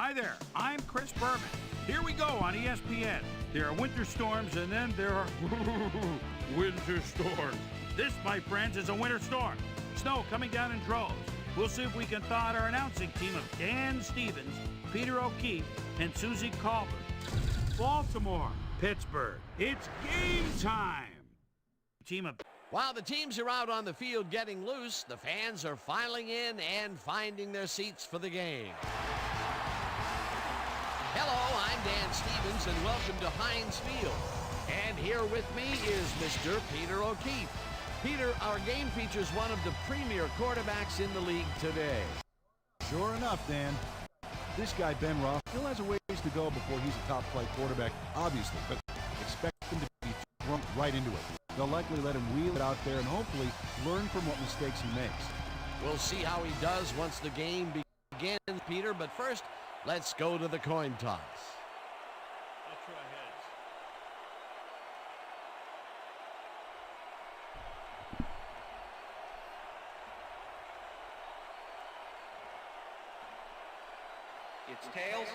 Hi there, I'm Chris Berman. Here we go on ESPN. There are winter storms and then there are winter storms. This, my friends, is a winter storm. Snow coming down in droves. We'll see if we can thaw out our announcing team of Dan Stevens, Peter O'Keefe, and Susie Colbert. Baltimore, Pittsburgh, it's game time. Team of... While the teams are out on the field getting loose, the fans are filing in and finding their seats for the game. Hello, I'm Dan Stevens, and welcome to Heinz Field. And here with me is Mr. Peter O'Keefe. Peter, our game features one of the premier quarterbacks in the league today. Sure enough, Dan. This guy, Ben Roth, still has a ways to go before he's a top-flight quarterback, obviously, but expect him to be thrown right into it. They'll likely let him wheel it out there and hopefully learn from what mistakes he makes. We'll see how he does once the game begins, Peter, but first, let's go to the coin toss. I'll try heads. It's tails.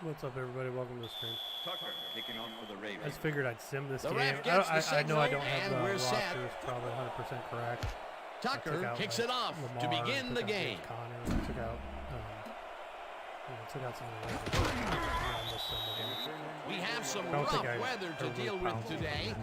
What's up, everybody? Welcome to the stream. Tucker kicking off for the Ravens. I just figured I'd sim this The game. ref gets the I know I signal, don't have and the we're roster. set. It's probably 100% correct. Tucker kicks it off to begin the game. Connor, took out some of the We have some I don't rough think I weather to overly deal with pounced. today,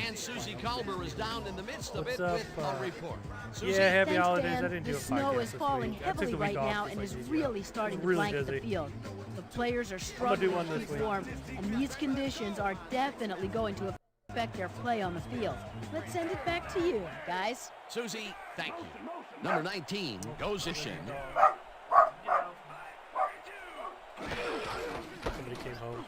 and Susie Colbert is down in the midst of What's it up, with a report. Susie? Yeah, happy Thanks, holidays. Dan. I didn't do the a snow podcast is this falling week. I took heavily the week right off now just and like is usual. really starting to Really blanket busy. the field. The players are struggling one to this keep week. warm, and these conditions are definitely going to affect their play on the field. Let's send it back to you, guys. Susie, thank you. Number 19 goes in. Somebody came home.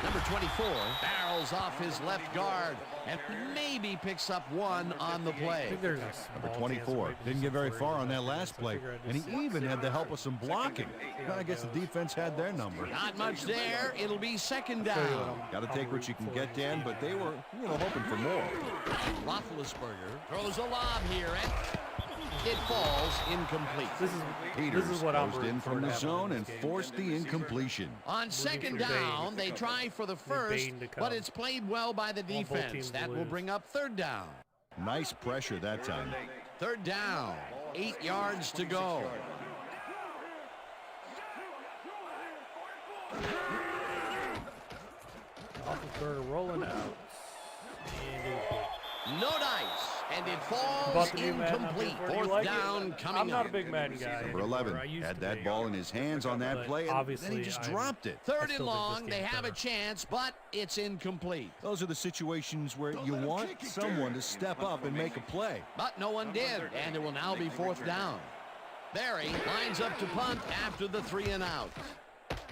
Number 24 barrels off his left guard and maybe picks up one on the I play. think there's a small Number chance 24 it might didn't be get very some far on that flurry, last so I play, figured I'd and just he even had the help of some blocking. I guess the defense had their number. Not much there. It'll be second tell you down. what, Got to take what you can get, Dan, but they were, hoping for more. Roethlisberger throws a lob here, and it falls incomplete. Peters this is what I'm closed rooting in for from to the happen in zone this and game. forced the incompletion. On second for Bane. down, they try for the first, Bane to come. but it's played well by the Want both defense. teams to That will lose. bring up third down. Nice pressure that time. Third down, 8 yards to go. Roethlisberger rolling out. And incomplete. No dice, and it Bought falls the new Madden incomplete. update for it. You Fourth like down it? coming I'm not up. a big Madden guy. Number anymore. 11 I used had to that be. ball in his hands on that But play, and then he obviously, just I'm- dropped it. Third I and still think long, this they game's have a better. chance, but it's incomplete. Those are the situations where you want someone to step up and make a play. But no one did, and it will now be fourth down. Barry lines up to punt after the 3 and out.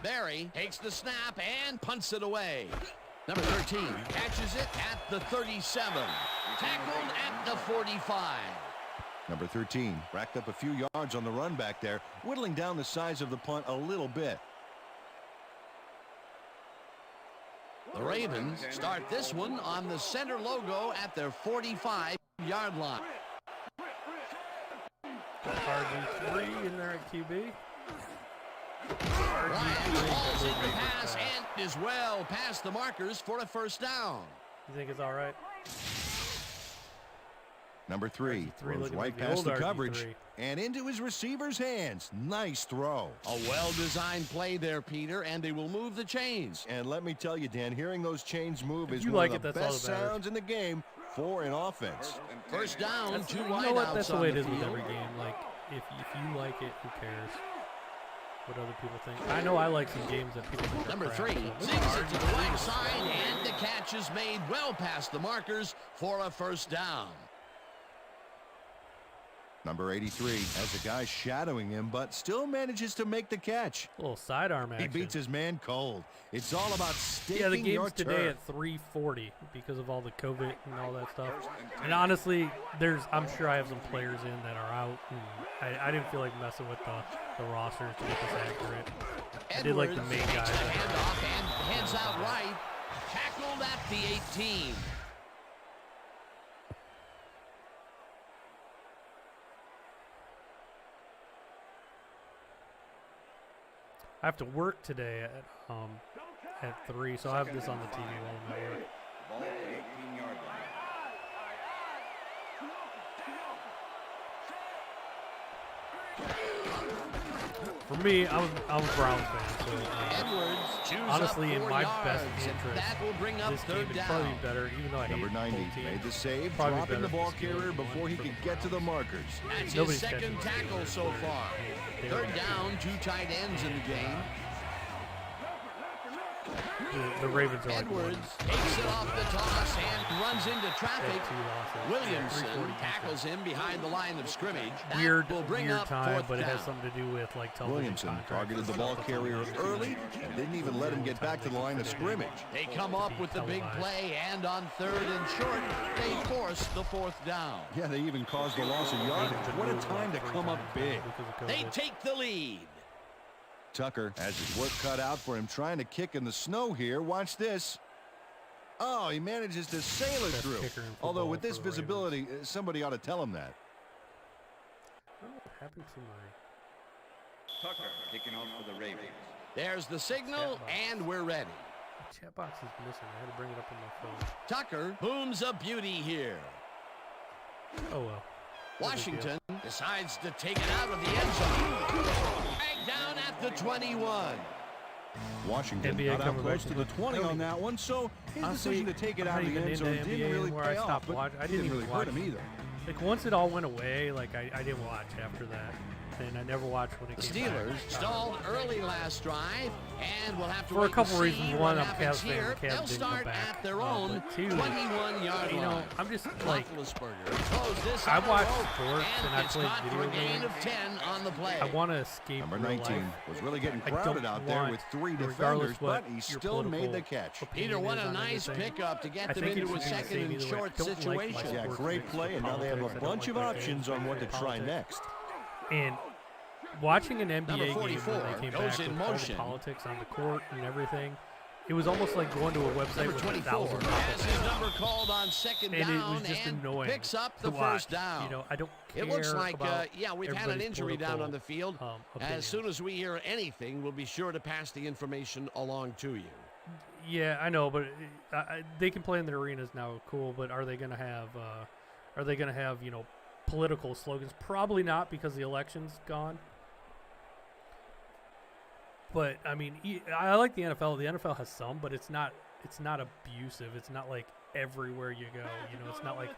Barry takes the snap and punts it away. Number 13 catches it at the 37. Tackled at the 45. Number 13 racked up a few yards on the run back there, whittling down the size of the punt a little bit. The Ravens start this one on the center logo at their 45-yard line. RG3 in there at QB. Ryan falls in the pass and is well past the markers for a first down. You think it's all right? Number 3 RG3 throws looking right like the past old the coverage RG3. and into his receiver's hands. Nice throw. A well-designed play there, Peter, and they will move the chains. And let me tell you, Dan, hearing those chains move is you one like of it, the that's all best that matters. sounds in the game for an offense. First down, two You know wideouts what? That's the on way the it is with field. every game. Like, if you like it, who cares what other people think? I know I like some games that people think are Number crap, 3 so- zigs it to the right side, and the catch is made well past the markers for a first down. Number 83 has a guy shadowing him, but still manages to make the catch. A little sidearm action. He beats his man cold. It's all about staking the your game's today turf. at 3:40 because of all the COVID and all that stuff. And honestly, I'm sure I have some players in that are out. And I didn't feel like messing with the rosters to get this accurate. I did like the main guys. Handoff and heads out right. Tackled at the 18. I have to work today at 3, so I have this on the TV while I'm at work. Ball at the 18-yard line. For me, I'm a Browns fan, so Edwards chews honestly, up in 4 my yards, best and interest, that will bring up this game third is down. probably better, even though I hate Number 90 both teams. made the save, Probably dropping the better ball if the Steelers carrier won, before he but could get to the markers. That's his Nobody's second catching tackle so far. Third down, 2 tight ends in the game. The Ravens are like Edwards one. takes it off the toss and runs into They traffic. have 2 losses. Williamson 340 tackles him behind the line of scrimmage. That Weird will bring up time, fourth but it has down. something to do with like television Williamson contracts targeted and the stuff ball that's on carrier the early and didn't even let him get back to the line of scrimmage. They come up with the big play, and on third and short, they force the fourth down. Yeah, they even caused the loss of yardage. What a time to come up big. They take the lead. Tucker has his work cut out for him trying to kick in the snow here. Watch this. Oh, he manages to sail it Best through. kicker in Although football with this for the visibility, somebody ought to tell him that. I don't know what happened to my Tucker kicking off for the Ravens. There's the signal, and we're ready. chat box is missing. I had to bring it up on my phone. Tucker booms a beauty here. Oh well. Washington decides to take it out of the end zone. Back down at the 21. Washington NBA got out coming close back to in. the 20 on that one, so his Honestly, decision to take it I'm out not of the even end zone into didn't NBA really anymore. pay I off, stopped but watching. I it didn't didn't even really hurt watch him either. Like once it all went away, like I didn't watch after that, and I never watched when it The came Steelers back. stalled early last drive, and we'll have to For a wait couple and reasons. see One, what I'm happens Cavs fan. here. The Cavs They'll didn't start come back. at their own But two, 21-yard you line. know, I'm just like Roethlisberger throws this I on the watch rope, sports and I it's play caught for video a gain games. of 10 on the play. I want to escape Number real 19 life. was really getting I crowded don't out there want, with 3 regardless defenders, what but he your still made the political catch. opinion Peter, what is a on nice everything. pickup to I get them think into a it's the second same and either way. short I don't like my situation. Yeah, sports great mixed play, with and now they have politics. a I don't bunch like of my options games on what to with try politics. next. And watching an NBA Number game 44 when they came goes back in with all the motion. politics on the court and everything, it was almost like going to a website Number with 24 1,000 has his number called on second and it down was just and annoying picks up to the watch. first down. You know, I don't care It looks like, about we've had an everybody's injury down on the field. political, As opinions. soon as we hear anything, we'll be sure to pass the information along to you. Yeah, I know, but they can play in their arenas now, cool. But are they going to have? Political slogans? Probably not, because the election's gone. But I mean, I like the NFL. The NFL has some, but it's not abusive. It's not like everywhere you go. You know, it's not like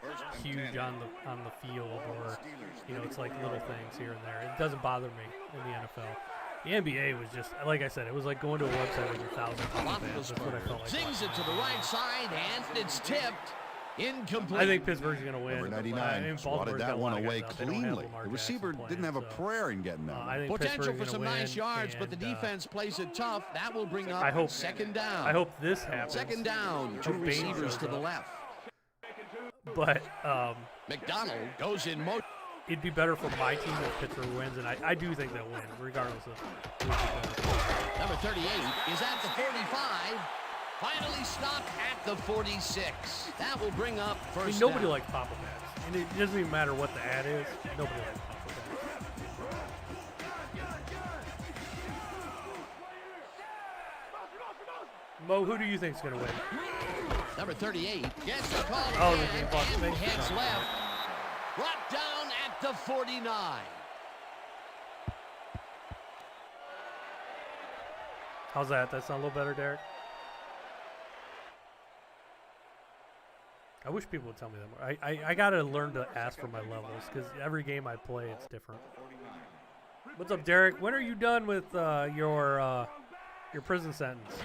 huge on the field, or it's like little things here and there. It doesn't bother me in the NFL. The NBA was just, like I said, it was like going to a website with 1,000 fans. That's what I felt like. Sings it to the right side, and it's tipped. Incomplete. I think Pittsburgh's going to win. Number 99 swatted that one away cleanly. The receiver didn't have a prayer in getting that one. Potential for some nice yards, but the defense plays it tough. That will bring up second down. I hope this happens. Second down, 2 receivers to the left. But McDonald goes in motion. It'd be better for my team if Pittsburgh wins, and I do think they'll win, regardless of who's the Number 38 is at the 45. Finally stopped at the 46. That will bring up first nobody down. likes Papa Bats. And it doesn't even matter what the ad is. Nobody likes Papa Bats. Mo, who do you think is going to win? Number 38 gets the call Oh, again the and heads left. Brought down at the 49. How's that? That sound a little better, Derek? I wish people would tell me that more. I got to learn to ask for my levels, because every game I play, it's different. What's up, Derek? When are you done with your prison sentence?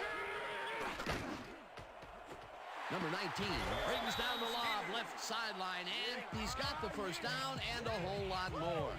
Number 19 brings down the lob left sideline, and he's got the first down and a whole lot more.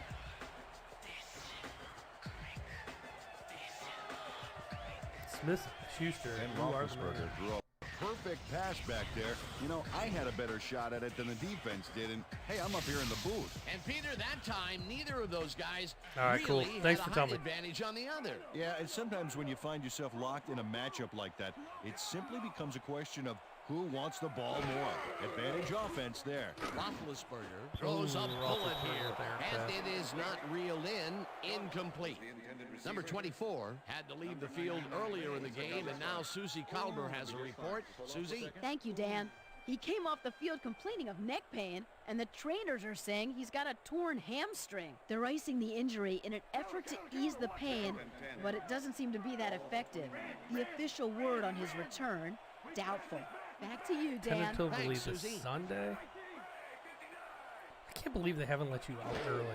Smith-Schuster. And who are the Roethlisberger Raiders? drew a perfect pass back there. You know, I had a better shot at it than the defense did, and hey, I'm up here in the booth. And Peter, that time, neither of those guys All right, really cool. Thanks had for a telling height me. advantage on the other. Yeah, and sometimes when you find yourself locked in a matchup like that, it simply becomes a question of who wants the ball more. Advantage offense there. Roethlisberger throws a bullet here, and it is not reeled in. Incomplete. Number 24 had to leave the field earlier in the game, and now Susie Kalber has a report. Susie? Thank you, Dan. He came off the field complaining of neck pain, and the trainers are saying he's got a torn hamstring. They're icing the injury in an effort to ease the pain, but it doesn't seem to be that effective. The official word on his return, doubtful. Back to you, Dan. Tentatively Thanks, this Susie. Sunday. I can't believe they haven't let you out early.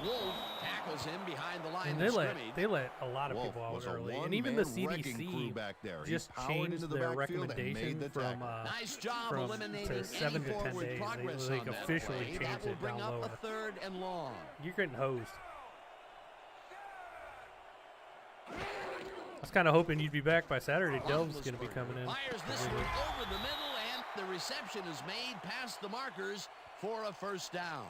Wolf tackles him behind the line And of scrimmage. they let a lot of Wolf people out was a early, and even the one-man wrecking crew CDC back there. He just powered changed into the their backfield and made recommendation the from tackle. Nice job from eliminating to 7 any to 10 forward days. progress They on that officially play. changed That will it bring down up lower. a third and long. You're getting hosed. I was kind of hoping you'd be back by Saturday. Delv's going to be coming in. Fires this one over the middle, and the reception is made past the markers for a first down.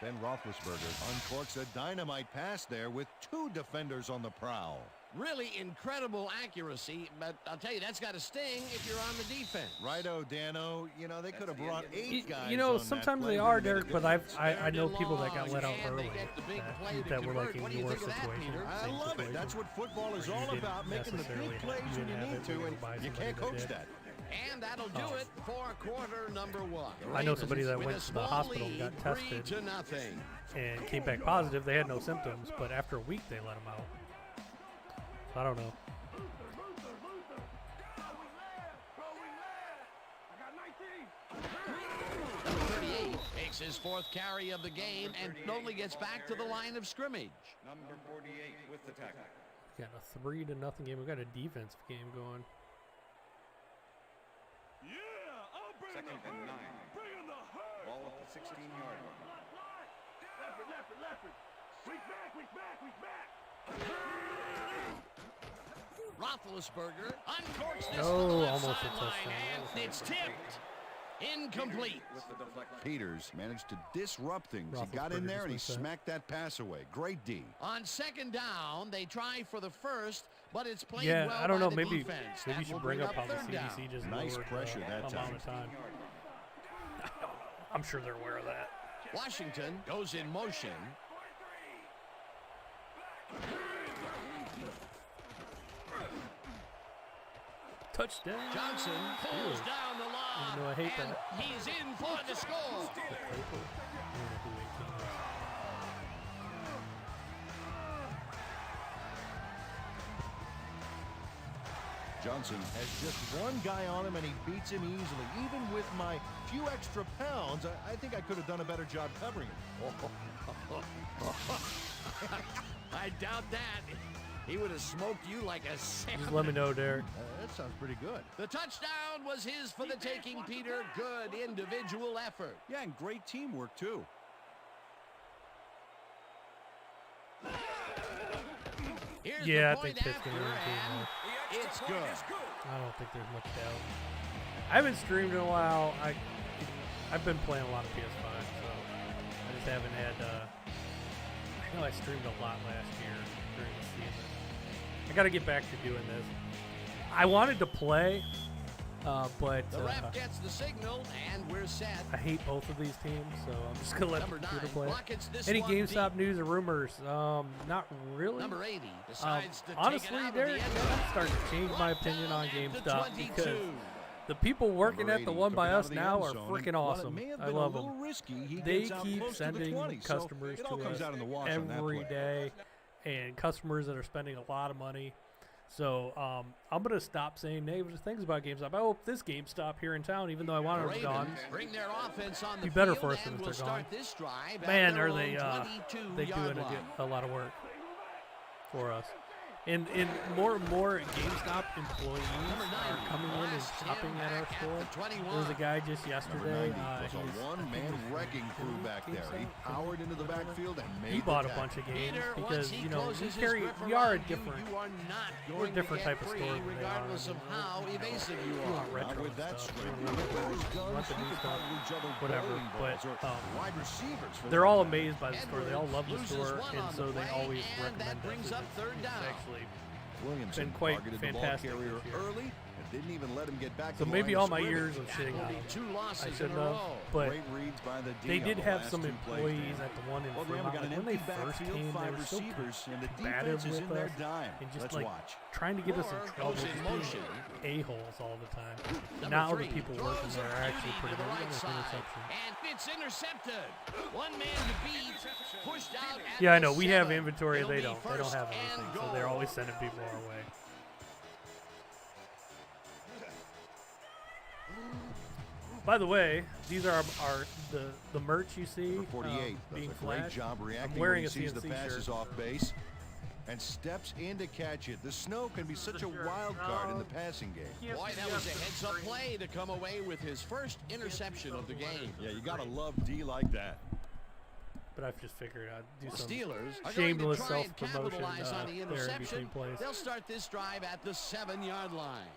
Ben Roethlisberger uncorks a dynamite pass there with two defenders on the prowl. Really incredible accuracy, but I'll tell you, that's got to sting if you're on the defense. Righto, Dano. You know, they could have brought 8 guys You know, on that sometimes play. they are, Derek, but I know people that got long, let out and they early get the big play to that were like convert. in What do you your think of that, situation. Peter? I same love it. situation. That's what football is Where you all didn't about, making the necessarily big have- plays you when you didn't have need it, to, you and buy you somebody can't that coach did. that. And that'll do it for quarter number one. I know somebody that With went a to the small hospital, lead, got 3 tested, to nothing. and came back positive. They had no symptoms, but after a week they let them out. So I don't know. Number 38 makes his 4th carry of the game and only gets back to the line of scrimmage. Number 48 with the tackle. Got a 3-0 game. We got a defensive game going. Second and 9. Ball at the 16-yard line. Roethlisberger uncorks this Oh, from the left almost a sideline, touchdown. and it's tipped. Incomplete. With the deflection. Peters managed to disrupt things. He got in Roethlisberger there and he just missed that. smacked that pass away. Great D. On second down, they try for the first, but it's played Yeah, well I don't by know. the Maybe defense. maybe That you should will bring up how the third down. CDC just Nice lowered pressure the that amount of time. I'm sure they're aware of that. Washington goes in motion. Touchdown. Johnson pulls Ew. down the lob, Even though I hate and that. he's in for the score. The paper. I don't know who 18 is. Johnson has just one guy on him and he beats him easily. Even with my few extra pounds, I think I could have done a better job covering him. I doubt that. He would have smoked you like a salmon. Just let me know, Derek. That sounds pretty good. The touchdown was his for the taking, Peter. Good individual effort. Yeah, and great teamwork, too. Here's Yeah, the I think point Pitt's after, going to win the game, and it's good. I don't think there's much doubt. I haven't streamed in a while. I've been playing a lot of PS5, so I just haven't had. I know I streamed a lot last year during the season. I got to get back to doing this. I wanted to play, but The ref gets the signal, and we're set. I hate both of these teams, so I'm just gonna let Number the 9 computer play. blockets this Any one GameStop deep. news or rumors? Not really. Number 80 decides to Honestly, take it out Derek, of the I'm end starting to change my Brought opinion down on at the GameStop 22. because the people working Number at the 80 one took by it out us of the now end are zone, and freaking while it awesome. may have I been love a little them. risky, he They gets out keep close to the sending 20, so customers it all to comes us out in the wash on that every play. day, and customers that are spending a lot of money. So I'm gonna stop saying negative things about GameStop. I hope this GameStop here in town, even though I wanted it gone, Ravens bring their offense on the be better field for us and than if will they're start gone. this drive at Man, their are own they 22 doing yard line. a lot of work. for us. And more GameStop employees are coming in and shopping at our store. There was a guy just yesterday. Was a one-man wrecking crew back there. He powered into the backfield and made He bought the a bunch of games Peter, because once he you know closes his we are a grip around you, different. you are not We're a going different to get type of free, store than they are. regardless of how evasive you We are. want retro Not with that stuff. strength. We want the new stuff, whatever. But wide receivers. For they're that all matter. amazed by the store. They all love the Loses store, one and on so the they play, always and recommend that brings it. up third It's down. actually Williamson been quite targeted fantastic the ball carrier this year. early and didn't even let him get back So to the maybe line all of my scrimmage. years of shitting Will on be them, two I losses in shouldn't a have. row. But Great reads by the D they on did the have last some two plays, employees Dan. at the one in Well, Dan, we Fremont. got an Like, when they empty first backfield, came, they 5 were so receivers, and the combative defense is in with their us dime. and just Let's like watch. trying to get us in Moore trouble, goes in just being motion. a-holes all the time. Number Now the 3 people working throws there a are actually beauty pretty to the good. right That's side, interception. and it's intercepted. One man to beat, pushed out at Yeah, I the know. We have 7. inventory. It'll They be don't. They don't first have and anything, so goal. they're always sending people our way. By the way, these are the merch you see Number 48 being does a great flashed. job reacting I'm wearing when he a sees the CNC passes shirt. off base and steps in to catch it. The snow can be such a wild card in the passing game. Boy, that was a heads-up play to come away with his first interception of the game. Yeah, you gotta love D like that. But I've just figured I'd do The some Steelers are shameless going to try and self-promotion capitalize on the there in interception. between plays. They'll start this drive at the 7-yard line.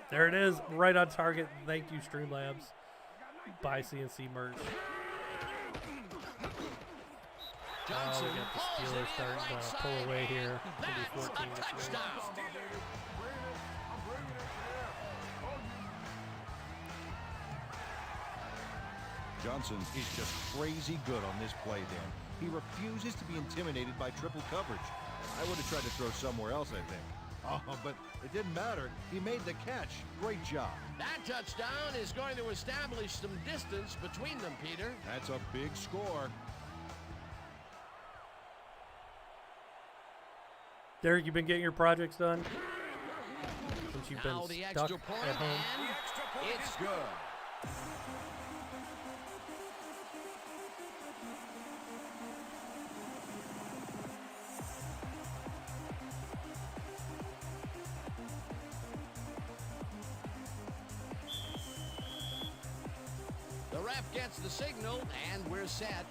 There it is, right on target. Thank you, Streamlabs. Buy CNC merch. Johnson we got the pulls it Steelers in starting right to side, pull away here. and It'll be that's 14 a to 3. touchdown. Johnson is just crazy good on this play, Dan. He refuses to be intimidated by triple coverage. I would have tried to throw somewhere else, I think. Oh, but it didn't matter. He made the catch. Great job. That touchdown is going to establish some distance between them, Peter. That's a big score. Derek, you been getting your projects done? Since you've Now been the stuck extra point, at home. and it's good. The ref gets the signal, and we're set.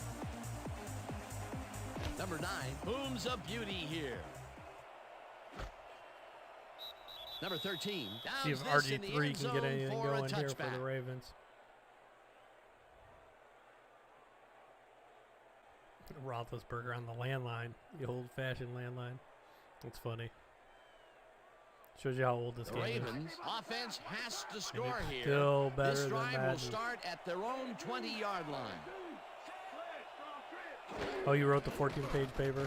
Number 9 booms a beauty here. Number 13 See if downs this in the RG3 end can get zone anything for a going here for touchback. the Ravens. Roethlisberger on the landline, the old-fashioned landline. That's funny. Shows you how old this The game is. Ravens offense has to And score it's here. still better This than drive will Madden. start at their own 20-yard line. Oh, you wrote the 14-page paper?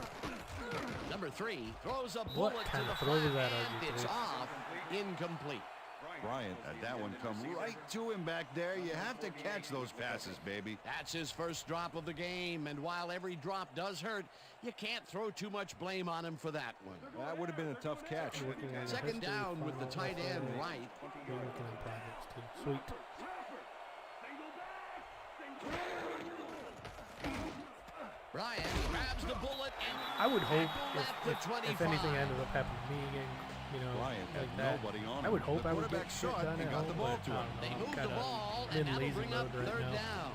Number 3 throws a What bullet to kind the of throw was flat, that, and it's RG3? off, incomplete. Bryant had that one come right to him back there. You have to catch those passes, baby. That's his first drop of the game, and while every drop does hurt, you can't throw too much blame on him for that one. That would have been a tough catch. Working on the Second history down with the file, tight end also. right. We're working on projects too. Sweet. Bryant grabs the bullet and I would hope tackled at the if anything 25. ended up happening to me again, you know, Bryant had like that. nobody on I him. would hope The I would get quarterback shit saw it done and at got home, the ball but to him. I They don't know, move I'm the kinda ball, in and that'll lazy bring up mode right third now. down.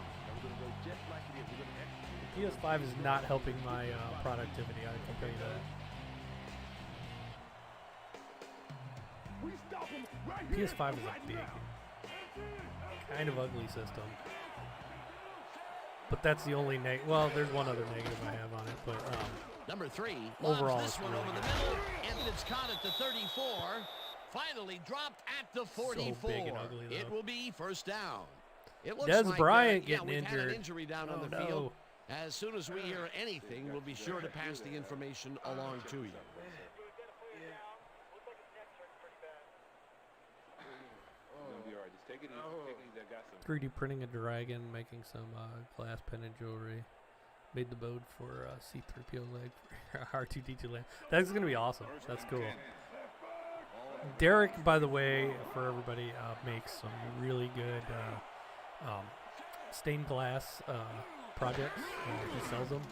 PS5 is not helping my productivity. I can tell you that. PS5 is a big, kind of ugly system. But that's the only well, there's one other negative I have on it, but Number 3 overall, lobs it's this one really over the good. middle, and it's caught at the 34. Finally dropped at the 44. big and ugly, It though. will be first down. It looks Des like, Bryant yeah, getting we've had an injured. injury down on Oh, the no. field. As soon as we hear anything, we'll be sure to pass the information along to you. Gonna be all right. Just take it easy. Take it easy. I got some. 3D printing a dragon, making some glass pendant jewelry. Made the boat for C-3PO leg for R2-D2 leg. That's gonna be awesome. That's cool. Derek, by the way, for everybody, makes some really good stained glass projects. He sells them.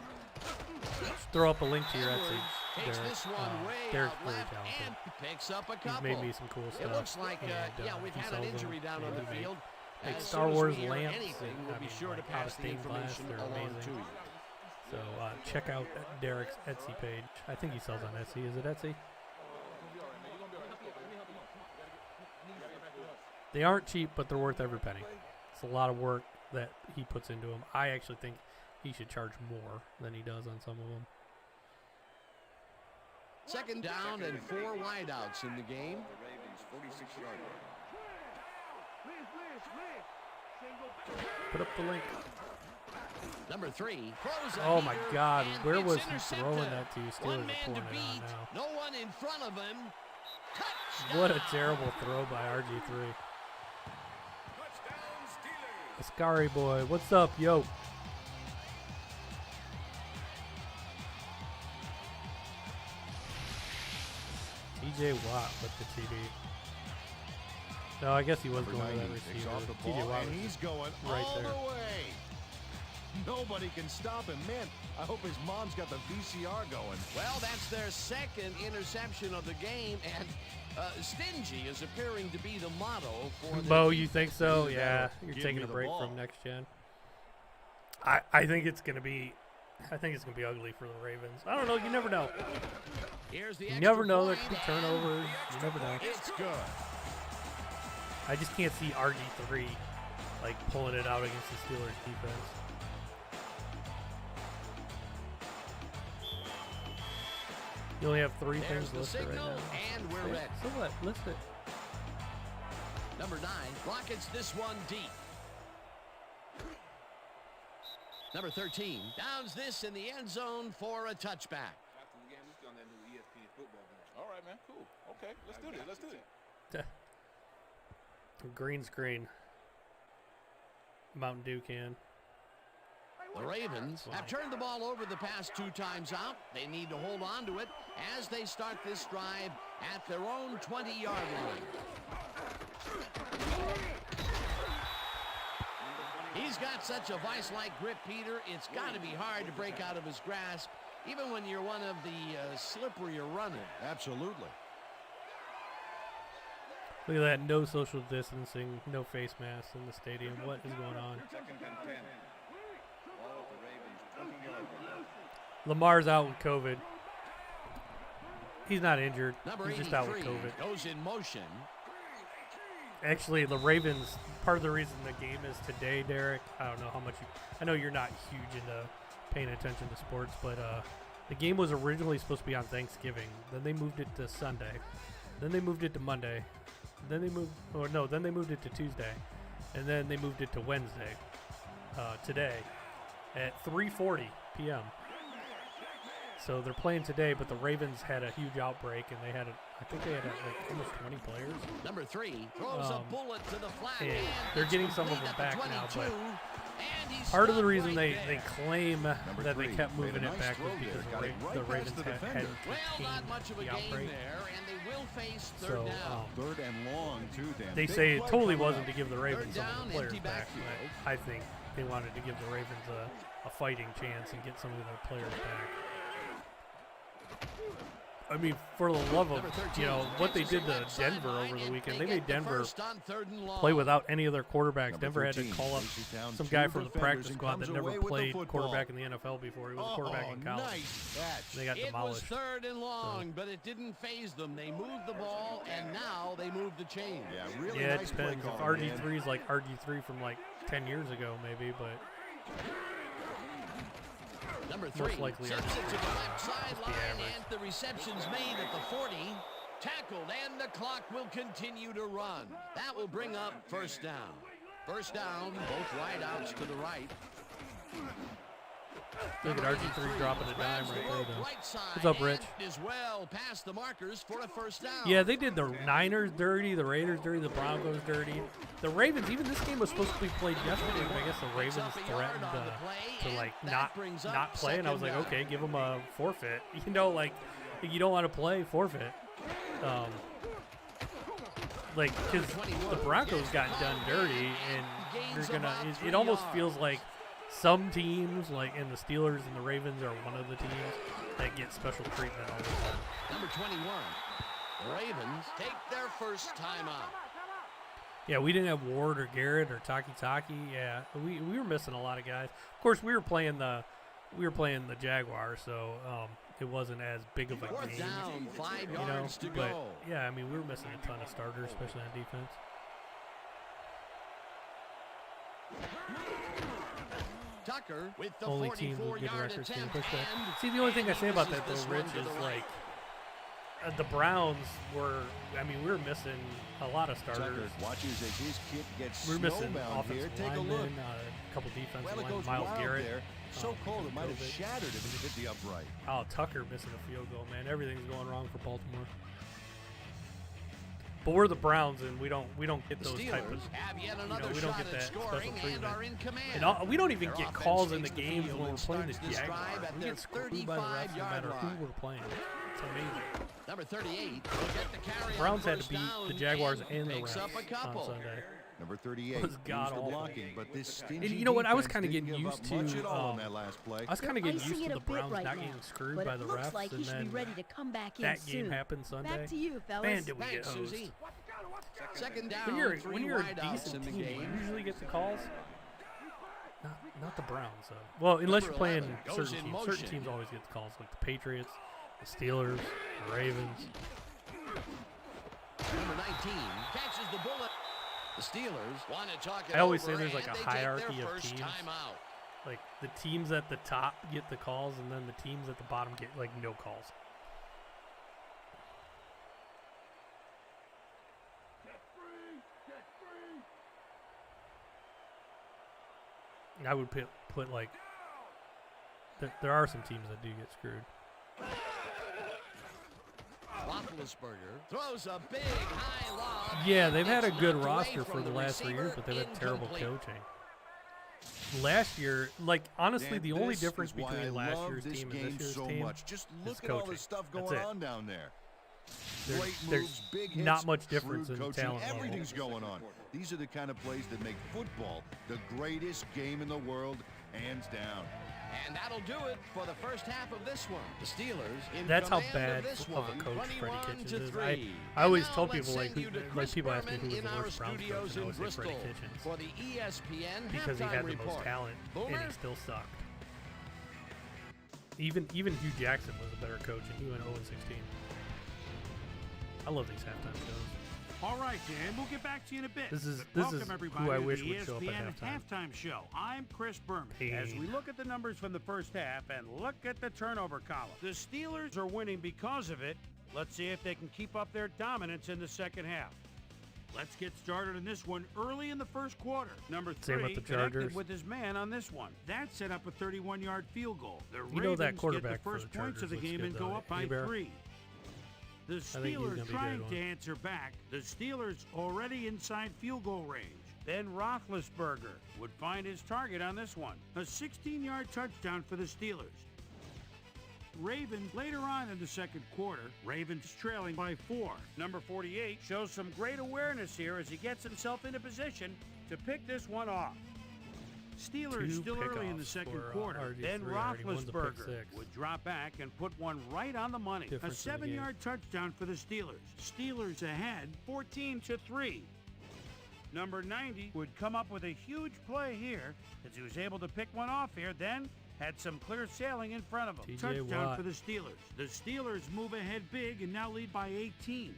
Just throw up a link to your Etsy. Takes Derek. this one way Derek's out very left talented. and picks up a couple. He's made me some cool stuff. It looks like, and, yeah, we've he had an sells them, injury down on and the he field. makes As Star soon as Wars we hear lamps. anything, and, we'll I be mean, sure to like, pass the stained glass, information they're along amazing. to you. So check out Derek's Etsy page. I think he sells on Etsy. Is it Etsy? They aren't cheap, but they're worth every penny. It's a lot of work that he puts into them. I actually think he should charge more than he does on some of them. Second down and 4 wideouts in the game. The Ravens 46-yard line. Put up the link. Number 3 throws a Oh my heater, God, and where it's was he intercepted. throwing that to? Steelers One are man pouring to it on beat, now. no one in front of him. Touchdown. What a terrible throw by RG3. Touchdown Steelers. Ascari boy, what's up, yo? TJ Watt with the TD. No, I guess he was Number going to that 90 takes receiver. off the TJ ball, Watt and was he's going right all there. the way. Nobody can stop him. Man, I hope his mom's got the VCR going. Well, that's their second interception of the game, and stingy is appearing to be the motto for the Bo, you think so? Either that Yeah, or you're give taking me a the break ball. from next gen. I think it's gonna be, ugly for the Ravens. I don't know. You never know. Here's the You extra never know. There point, could be and turnovers. You never know. It's good. I just can't see RG3 like pulling it out against the Steelers defense. You only have 3 There's things the listed right signal, now. and we're ready. So what? List it. Number 9 rockets this one deep. Number 13 downs this in the end zone for a touchback. After the game, let's get on that new ESPN football game. All right, man. Cool. Okay, let's do this. Let's do it. Green screen. Mountain Dew can. The Ravens have turned the ball over the past 2 times out. They need to hold on to it as they start this drive at their own 20-yard line. He's got such a vice-like grip, Peter. It's got to be hard to break out of his grasp, even when you're one of the slipperier runners. Absolutely. Look at that. No social distancing. No face masks in the stadium. What is going on? Second and 10. Ball at the Ravens 20-yard line. Lamar's out with COVID. He's not injured. Number He's just out with 83 COVID. goes in motion. Actually, the Ravens, part of the reason the game is today, Derek, I don't know how much I know you're not huge into paying attention to sports, but the game was originally supposed to be on Thanksgiving. Then they moved it to Sunday. Then they moved it to Monday. Then they moved it to Tuesday. And then they moved it to Wednesday, today, at 3:40 p.m. So they're playing today, but the Ravens had a huge outbreak, and I think they had like almost 20 players. Number 3 throws a bullet to the flat. and And they're it's getting some of complete them at the back now, 22, but and he's part of the stopped reason right they there. claim that they 3 kept made a moving it nice back was throw because there. Got it right the past Ravens the defender. hadn't Well, not contained much of a the game outbreak. there, and they will face So third down. Third and long, too, Dan. they Big say it play totally coming wasn't up. to give the Ravens some of down, the players empty back, backfield. but I think they wanted to give the Ravens a fighting chance and get some of their players back. I mean, for the love of, Number 13 what they gets did it to left Denver sideline, over the and weekend. they They made get the Denver first on 3rd and long. play without any of their quarterbacks. Number Denver had to 13 call up chases down some 2 guy from the defenders practice and squad comes that never away with the played football. quarterback in the NFL before. He was a quarterback in college. Nice catch. They got It was demolished. 3rd and long, but it didn't phase them. They moved the ball, and now they moved the chain. Yeah, really Yeah, it nice play depends. If calling, man. RG3 is like RG3 from like 10 years ago, maybe, but Number Most 3 likely sends it to the left sideline, average. and the reception's made at the 40. Tackled, and the clock will continue to run. That will bring up first down. First down, both wideouts to the right. look at RG3 dropping a dime Grabs right the there, rope though. right side What's up, Rich? and is well past the markers for a first down. Yeah, they did the Niners dirty, the Raiders dirty, the Broncos dirty. The Ravens, even this game was supposed to be played yesterday, but I guess the Ravens Picks up a yard threatened on the play, to and like that brings up not play, and I was like, second down. okay, give them a forfeit. Like you don't want to play, forfeit. Because the Broncos got done dirty, and you're gonna. It almost feels like some teams, like in the Steelers and the Ravens, are one of the teams that get special treatment all the time. Number 21. Ravens take their first timeout. Yeah, we didn't have Ward or Garrett or Taki. Yeah, we were missing a lot of guys. Of course, we were playing the Jaguars, so it wasn't as big of a Fourth game. down, 5 You know, yards to but go. yeah, I mean, we were missing a ton of starters, especially on defense. Tucker with the Only team with good 44-yard records getting attempt. pushed back. And See, the only thing I say about uses that, though, this Rich, one to is the right. like the Browns were. I mean, we were missing a lot of starters. Tucker watches as his kid gets We were missing snowbound here. offensive Take a linemen, look. a couple defensive Well, it linemen, goes Miles wild Garrett. there. So cold it might have COVID. shattered if it hit the upright. Oh, Tucker missing a field goal, man. Everything's going wrong for Baltimore. But we're the Browns, and we don't get The those type of. Steelers have yet another we don't shot get at that scoring special and are treatment. in command. And we don't even Their get offense calls in the takes the games field when we're and playing the starts this Jaguars. drive at We their get screwed by the refs no 35-yard matter who line. we're playing. It's amazing. Number 38 will get the carry. Browns on had to first beat down the Jaguars and and the picks up a refs couple. on Sunday. Number 38 was used the god-awful. blocking, but this stingy And you know what? I was defense kinda didn't getting give used up much to, at all on that last play. I was kind of They're getting used icing to it the a bit Browns right not now, getting screwed but by it the looks refs, like he and should be then ready to come back in that game soon. happened Sunday. Back to you, fellas. Man, did we get Thanks, hosed. Susie. Second down, When you're three a wideouts decent in the team, you game. usually get the calls. Not the Browns, though. Well, unless you're Number playing 11 goes certain in teams. motion. Certain teams always get the calls, like the Patriots, the Steelers, the Ravens. Number 19 catches the bullet. The Steelers want to talk it I always over, say there's like and a they take their hierarchy of first teams. timeout. Like the teams at the top get the calls, and then the teams at the bottom get like no calls. I would put like there are some teams that do get screwed. Roethlisberger throws a big high lob. Yeah, they've had a It's good knocked away roster for from the last 3 years, receiver, but they've had terrible incomplete. coaching. Last year, like honestly, Dan, the only this difference is why I between last love year's this team game and this year's so team much. Just is look at all coaching. the stuff That's going it. on down there. There's Great moves, big hits, not much difference shrewd in coaching, talent level. everything's going on. These are the kind of plays that make football the greatest game in the world, hands down. And that'll do it for the first half of this one. The Steelers in That's how command bad of this of a one, coach Freddie 21 Kitchens to is. 3. I And always now tell let's people send you to like Chris people ask me Berman who was in the our worst Browns coach, studios and I in always say Bristol Freddie Kitchens for the ESPN because he halftime had the report. most talent Boomer? and he still sucked. Even Hugh Jackson was a better coach, and he went 0-16. I love these halftime shows. All right, Dan, we'll get back to you in a bit. This is Welcome everybody who I to wish the would show up at ESPN halftime. halftime show. I'm Chris Berman. As we look at the numbers from the first half and look at the turnover column, the Steelers are winning because of it. Let's see if they can keep up their dominance in the second half. Let's get started in this one early in the first quarter. Number Same 3 with the connected Chargers. with his man on this one. That set up a 31-yard field goal. The You know that Ravens quarterback get the for first the points of the Chargers game looks and good, go though. up by Hebert. 3. The think he's gonna Steelers be a trying good to one. answer back. The Steelers already inside field goal range. Then Roethlisberger would find his target on this one. A 16-yard touchdown for the Steelers. Ravens later on in the second quarter. Ravens trailing by 4. Number 48 shows some great awareness here as he gets himself into position to pick this one off. Steelers Two still early in the pickoffs second for, quarter. RG3 Then already. One's a pick Roethlisberger six. would drop back and put one right on the money. Difference A in the game. 7-yard touchdown for the Steelers. Steelers ahead 14-3. Number 90 would come up with a huge play here as he was able to pick one off here, then had some clear sailing in front of him. TJ Touchdown Watt. for the Steelers. The Steelers move ahead big and now lead by 18.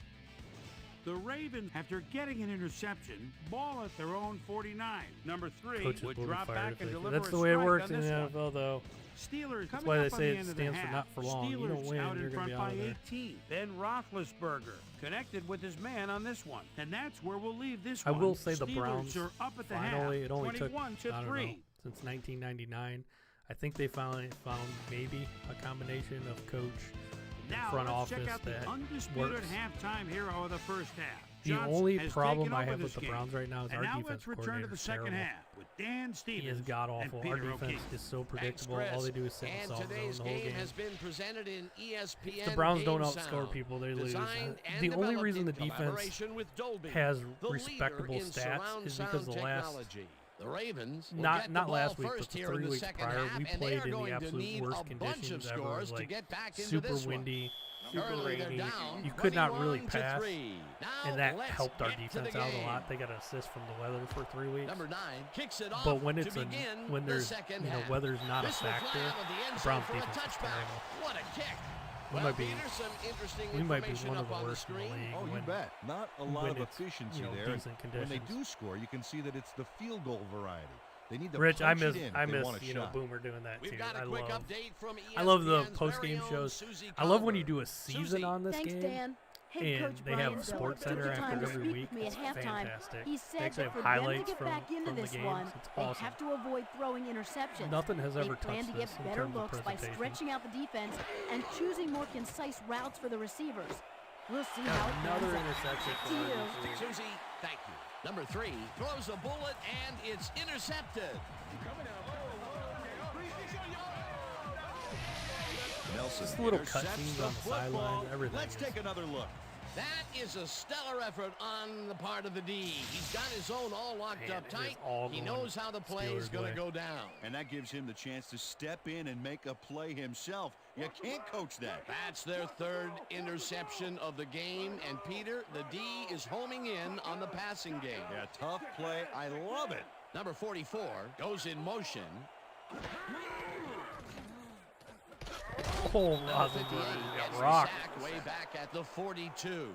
The Ravens, after getting an interception, ball at their own 49. Number 3 Coaches would will be drop fired back if and they- deliver That's a the way it strike works on in the this one. NFL, though. Steelers That's coming why they up on say the it end of stands the for half. not for long. You don't Steelers win, out you're in gonna front be out by of there. 18. Then Roethlisberger connected with his man on this one, and that's where we'll leave this I one. will say the Steelers Browns are up at the finally, half, it only took, 21 to I don't 3. know, since 1999. I think they finally found maybe a combination of coach Now front let's office check out the that undisputed works. halftime hero of the first half. The Johnson only has problem taken I over have this with the game. Browns right now is And our now defense let's return to coordinator the is second terrible. half with Dan Stevens. He is god and awful. Peter Our defense O'Keefe. is so Thanks, predictable. Chris. All they do is sit in And soft zone today's the whole game game. has been presented in ESPN If the Browns don't Game outscore Sound. people, they lose. Designed and The only developed reason in the defense collaboration with Dolby, has the respectable leader in stats surround is sound because the last technology. The Ravens will not get not the ball last week, first but the here in 3 the weeks second prior, half, we and played they're in the going to absolute need worst a bunch of conditions ever. scores to Like get back into super this one. windy, super Early they're rainy. down, You could not really 21-3. pass, Now and that let's helped our get to the defense out a game. lot. They got an assist from the weather for 3 weeks. Number 9 kicks it off But when to it's begin when the there's second you know half. weather's not a This will fly factor, out of the end the zone Browns for a defense is touchdown. terrible. What a kick! We Well, might be- Peter, some interesting We might be information one of up the on worst in the screen. league. Oh, you when, bet. Not a lot when of it's, efficiency you know, there. decent When they conditions. do score, you can see that it's the field goal variety. They need to Rich, I punch miss it in if I they miss want a you know shot. Boomer doing that We've too. got a quick update from I love the ESPN's post game very own shows. Susie I love when Colbert. you do a season Susie. on this Thanks, game. Dan. Head And coach they Brian have Dillon Sports took Center the after time to every speak week. with me It's at halftime. fantastic. He They said actually that have for them to highlights get back into from the this games. one, It's they awesome. have to avoid throwing interceptions. Nothing has They ever plan touched to get this in better terms of looks by presentation. stretching out the defense and choosing more concise routes for the receivers. We'll see how it Another pans out. interception Back for to you. RG3. Susie, thank you. Number 3 throws a bullet and it's intercepted. Nelson Just little intercepts cutscenes the on the sideline, football. everything Let's is- take another look. That is a stellar effort on the part of the D. He's got his own all locked Man, up it is tight. all He going knows how the play is Steelers' going way. to go down. And that gives him the chance to step in and make a play himself. You can't coach that. That's their 3rd interception of the game. And Peter, the D is homing in on the passing game. Yeah, tough play. I love it. Number 44 goes in motion. Oh, Number Rosen 58 got gets the rocked. sack way back at the 42.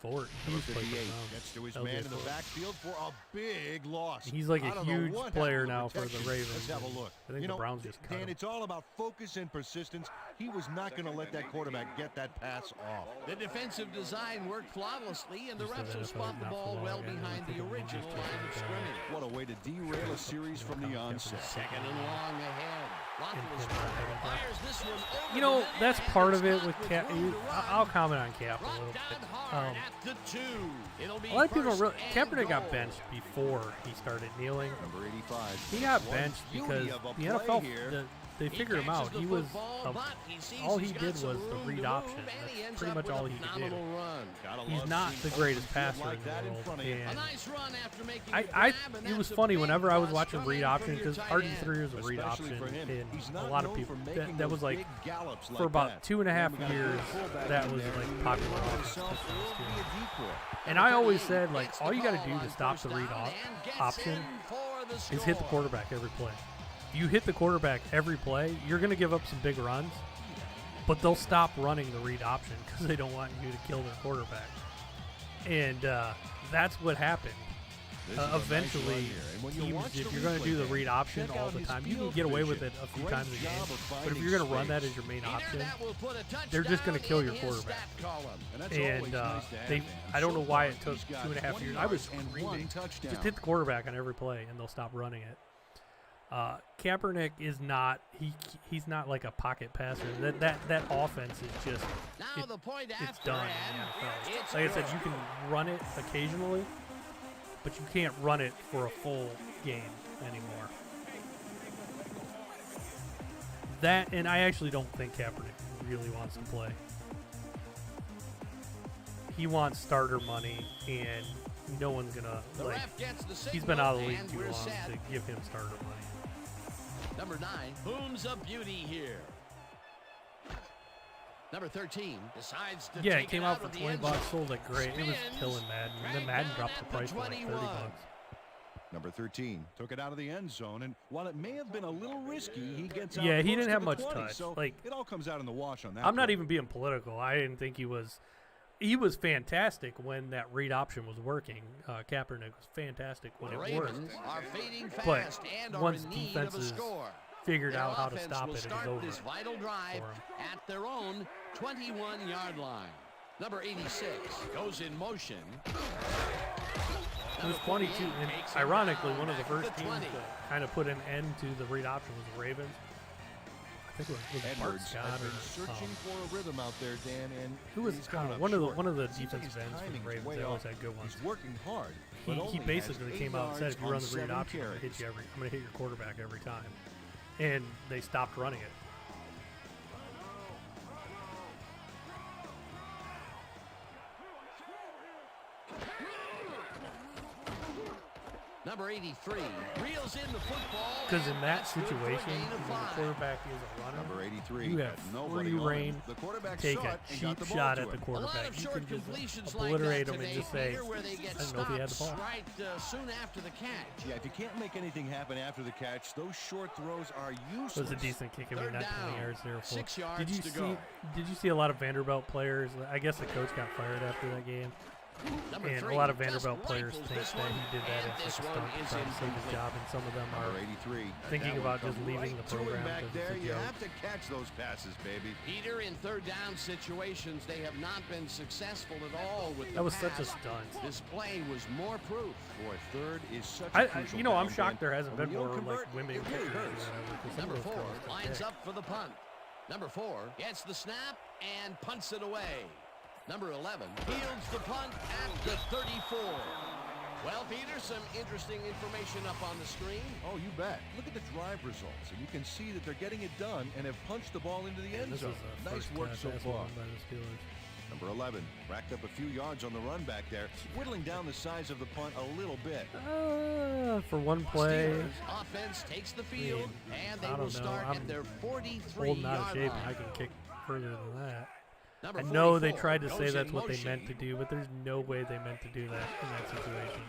Fort. He's played 58 for gets to his LJ man in the Fort. backfield for a big loss. He's like I a don't know huge what player happened to now for the protection. Ravens. Let's have a look. I think You the know, Browns just cut Dan, him. it's all about focus and persistence. He was not going to let that quarterback get that pass off. The defensive design worked flawlessly, and the Just refs that will NFL spot the not ball for well long, and I behind think the it will original just line take of the ball. scrimmage. What a way to derail a series from the onset. 2nd and long ahead. Roethlisberger and- fires this one over You know, the middle, that's and part it's of it got with with Cap. room to run. I'll comment on Cap a little Brought bit. down hard at the 2. It'll be A lot of people first really. and Kaepernick got goal. benched before he started kneeling. Number 85. He got One benched beauty because of a the play NFL, here. they He figured him catches out. the He was football, but he sees all he he's got did some was the room to read move, option. and he That's ends pretty up much with all a he could do. phenomenal run. Gotta He's love not seeing the open greatest field passer like in that the in world. front of you. A And nice run after making I, the grab, and it that's was a funny big whenever I was cross watching coming read from option your because tight RG3 end. was a read Especially option, for him. and He's a not lot of known people for making that was those like big gallops like for about that. 2.5 Then we got a years good fullback that in was there. like He popular can offense. himself or be a decoy. And I always 38 said, like, gets all the you got to ball do on to stop the first read down and gets option in for the is hit the score. quarterback every play. If you hit the quarterback every play, you're going to give up some big runs, but they'll stop running the read option because they don't want you to kill their quarterback. And that's what happened. This is a nice Eventually, run here. And when you teams, watch if the you're going to do the replay, read option check all out the his time, you can field get away with vision. it a few Great times a game. job of But if finding you're going to run space. that as your main Peter, option, that will put a they're just gonna touchdown kill in your his quarterback. stat column. And that's always and nice to have, they, man. I don't know So why far, it took he's got 2.5 20 years. I was yards and screaming, one touchdown. just hit the quarterback on every play, and they'll stop running it. Kaepernick is not he's not like a pocket passer. That offense is just Now the point it's after, done and in the NFL. it's Like I said, good. you can run it occasionally, but you can't run it for a full game anymore. That, and I actually don't think Kaepernick really wants to play. He wants starter money, and no one's gonna The like. ref gets the signal, He's been out of the league and too we're long set. to give him starter money. Number 9 booms a beauty here. Number 13 decides to Yeah, take it came it out out for of the $20, end zone. sold like great. It was Spins, killing Madden. And then dragged Madden down dropped at the the price to like 21. $30. Number 13 took it out of the end zone, and while it may have been a little risky, he gets out Yeah, he close didn't to have the much 20, touch. So Like, it all comes out in the wash on that. I'm not play. even being political. I didn't think he was. He was fantastic when that read option was working. Kaepernick was fantastic when The it worked. Ravens are fading But fast and are once in need of a defenses score. Figured Their out how to offense stop will it, it was start over this vital drive for 'em. at their own 21-yard line. Number 86 goes in motion. It was Number funny too, 48 and makes it ironically, down one of the back to first teams 20. to kind of put an end to the read option was the Ravens. I think it was Bart Edwards Scott has been or searching for a rhythm out there, Dan, and who was he's I don't coming know, up one of the short. one of the Seems like defensive his ends for the timing's Ravens. way They always off. had good ones. He's working hard. He but only basically has came 8 out and said, if you run yards the read on option, I'm 7 carries. going to hit your quarterback every time. And they stopped running it. Number 83 reels in the football. Because in that That's good for a situation, gain of when the 5. quarterback is a runner, Number 83. you have nobody free on him. reign The quarterback take saw a it and cheap got the ball shot to at the him. A lot quarterback. of You short can just completions obliterate like him that and today, just say, Peter, where they get I didn't know if he had the stopped ball. right soon after the catch. Yeah, if you can't make anything happen after the catch, those short throws are It useless. was a decent kick. I mean, Third not down. 20 yards there. 6 yards Did you to see? go. Did you see a lot of Vanderbilt players? I guess the coach got fired after that game, Number and 3 a lot of just Vanderbilt players rifles think this that one, he did that and as this like a one stunt to is try to save his incomplete. job, and some of them are Number 83. thinking That about one just come leaving right the to him program back because there. it's a You joke. have to catch those passes, baby. Peter, in third down situations, they have not been successful at all with the That was such a pass. stunt. This play was more proof. Boy, third is such a crucial I'm down, shocked Dan. there hasn't And when been you more don't like convert, women it really kickers or hurts. whatever. 'Cause some Number of those 4 girls can lines kick. up for the punt. Number 4 gets the snap and punts it away. Number 11 fields the punt at the 34. Well, Peter, some interesting information up on the screen. Oh, you bet. Look at the drive results, and you can see that they're getting it done and have punched the ball into the end This zone. was a Nice first work class so ass far. one by the Steelers. Number 11 racked up a few yards on the run back there, whittling down the size of the punt a little bit. For one play, Steelers offense takes the field, and they I will don't know. start I'm at their holding out of 43-yard shape, line. and I can kick further than that. Number I know they 44 tried to say goes that's in what they motion. meant to do, but there's no way they meant to do that in that situation.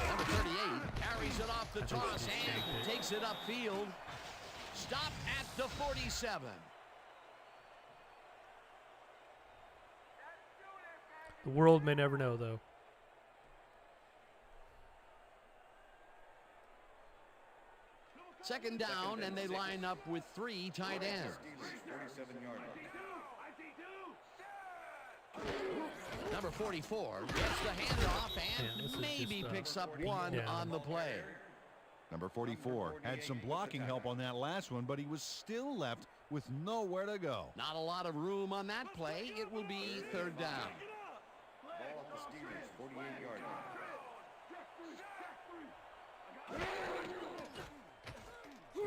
Number 38 carries it off the I think toss she and shanked it. takes it upfield. Stop at the 47. The world may never know, though. Second down, and they line up with 3 tight ends. Number 44 gets the handoff Man, this and is maybe just, picks up beat one down. on the play. Number 44 had some blocking help on that last one, but he was still left with nowhere to go. Not a lot of room on that play. It will be third down. Ball up the Steelers, 48-yard line.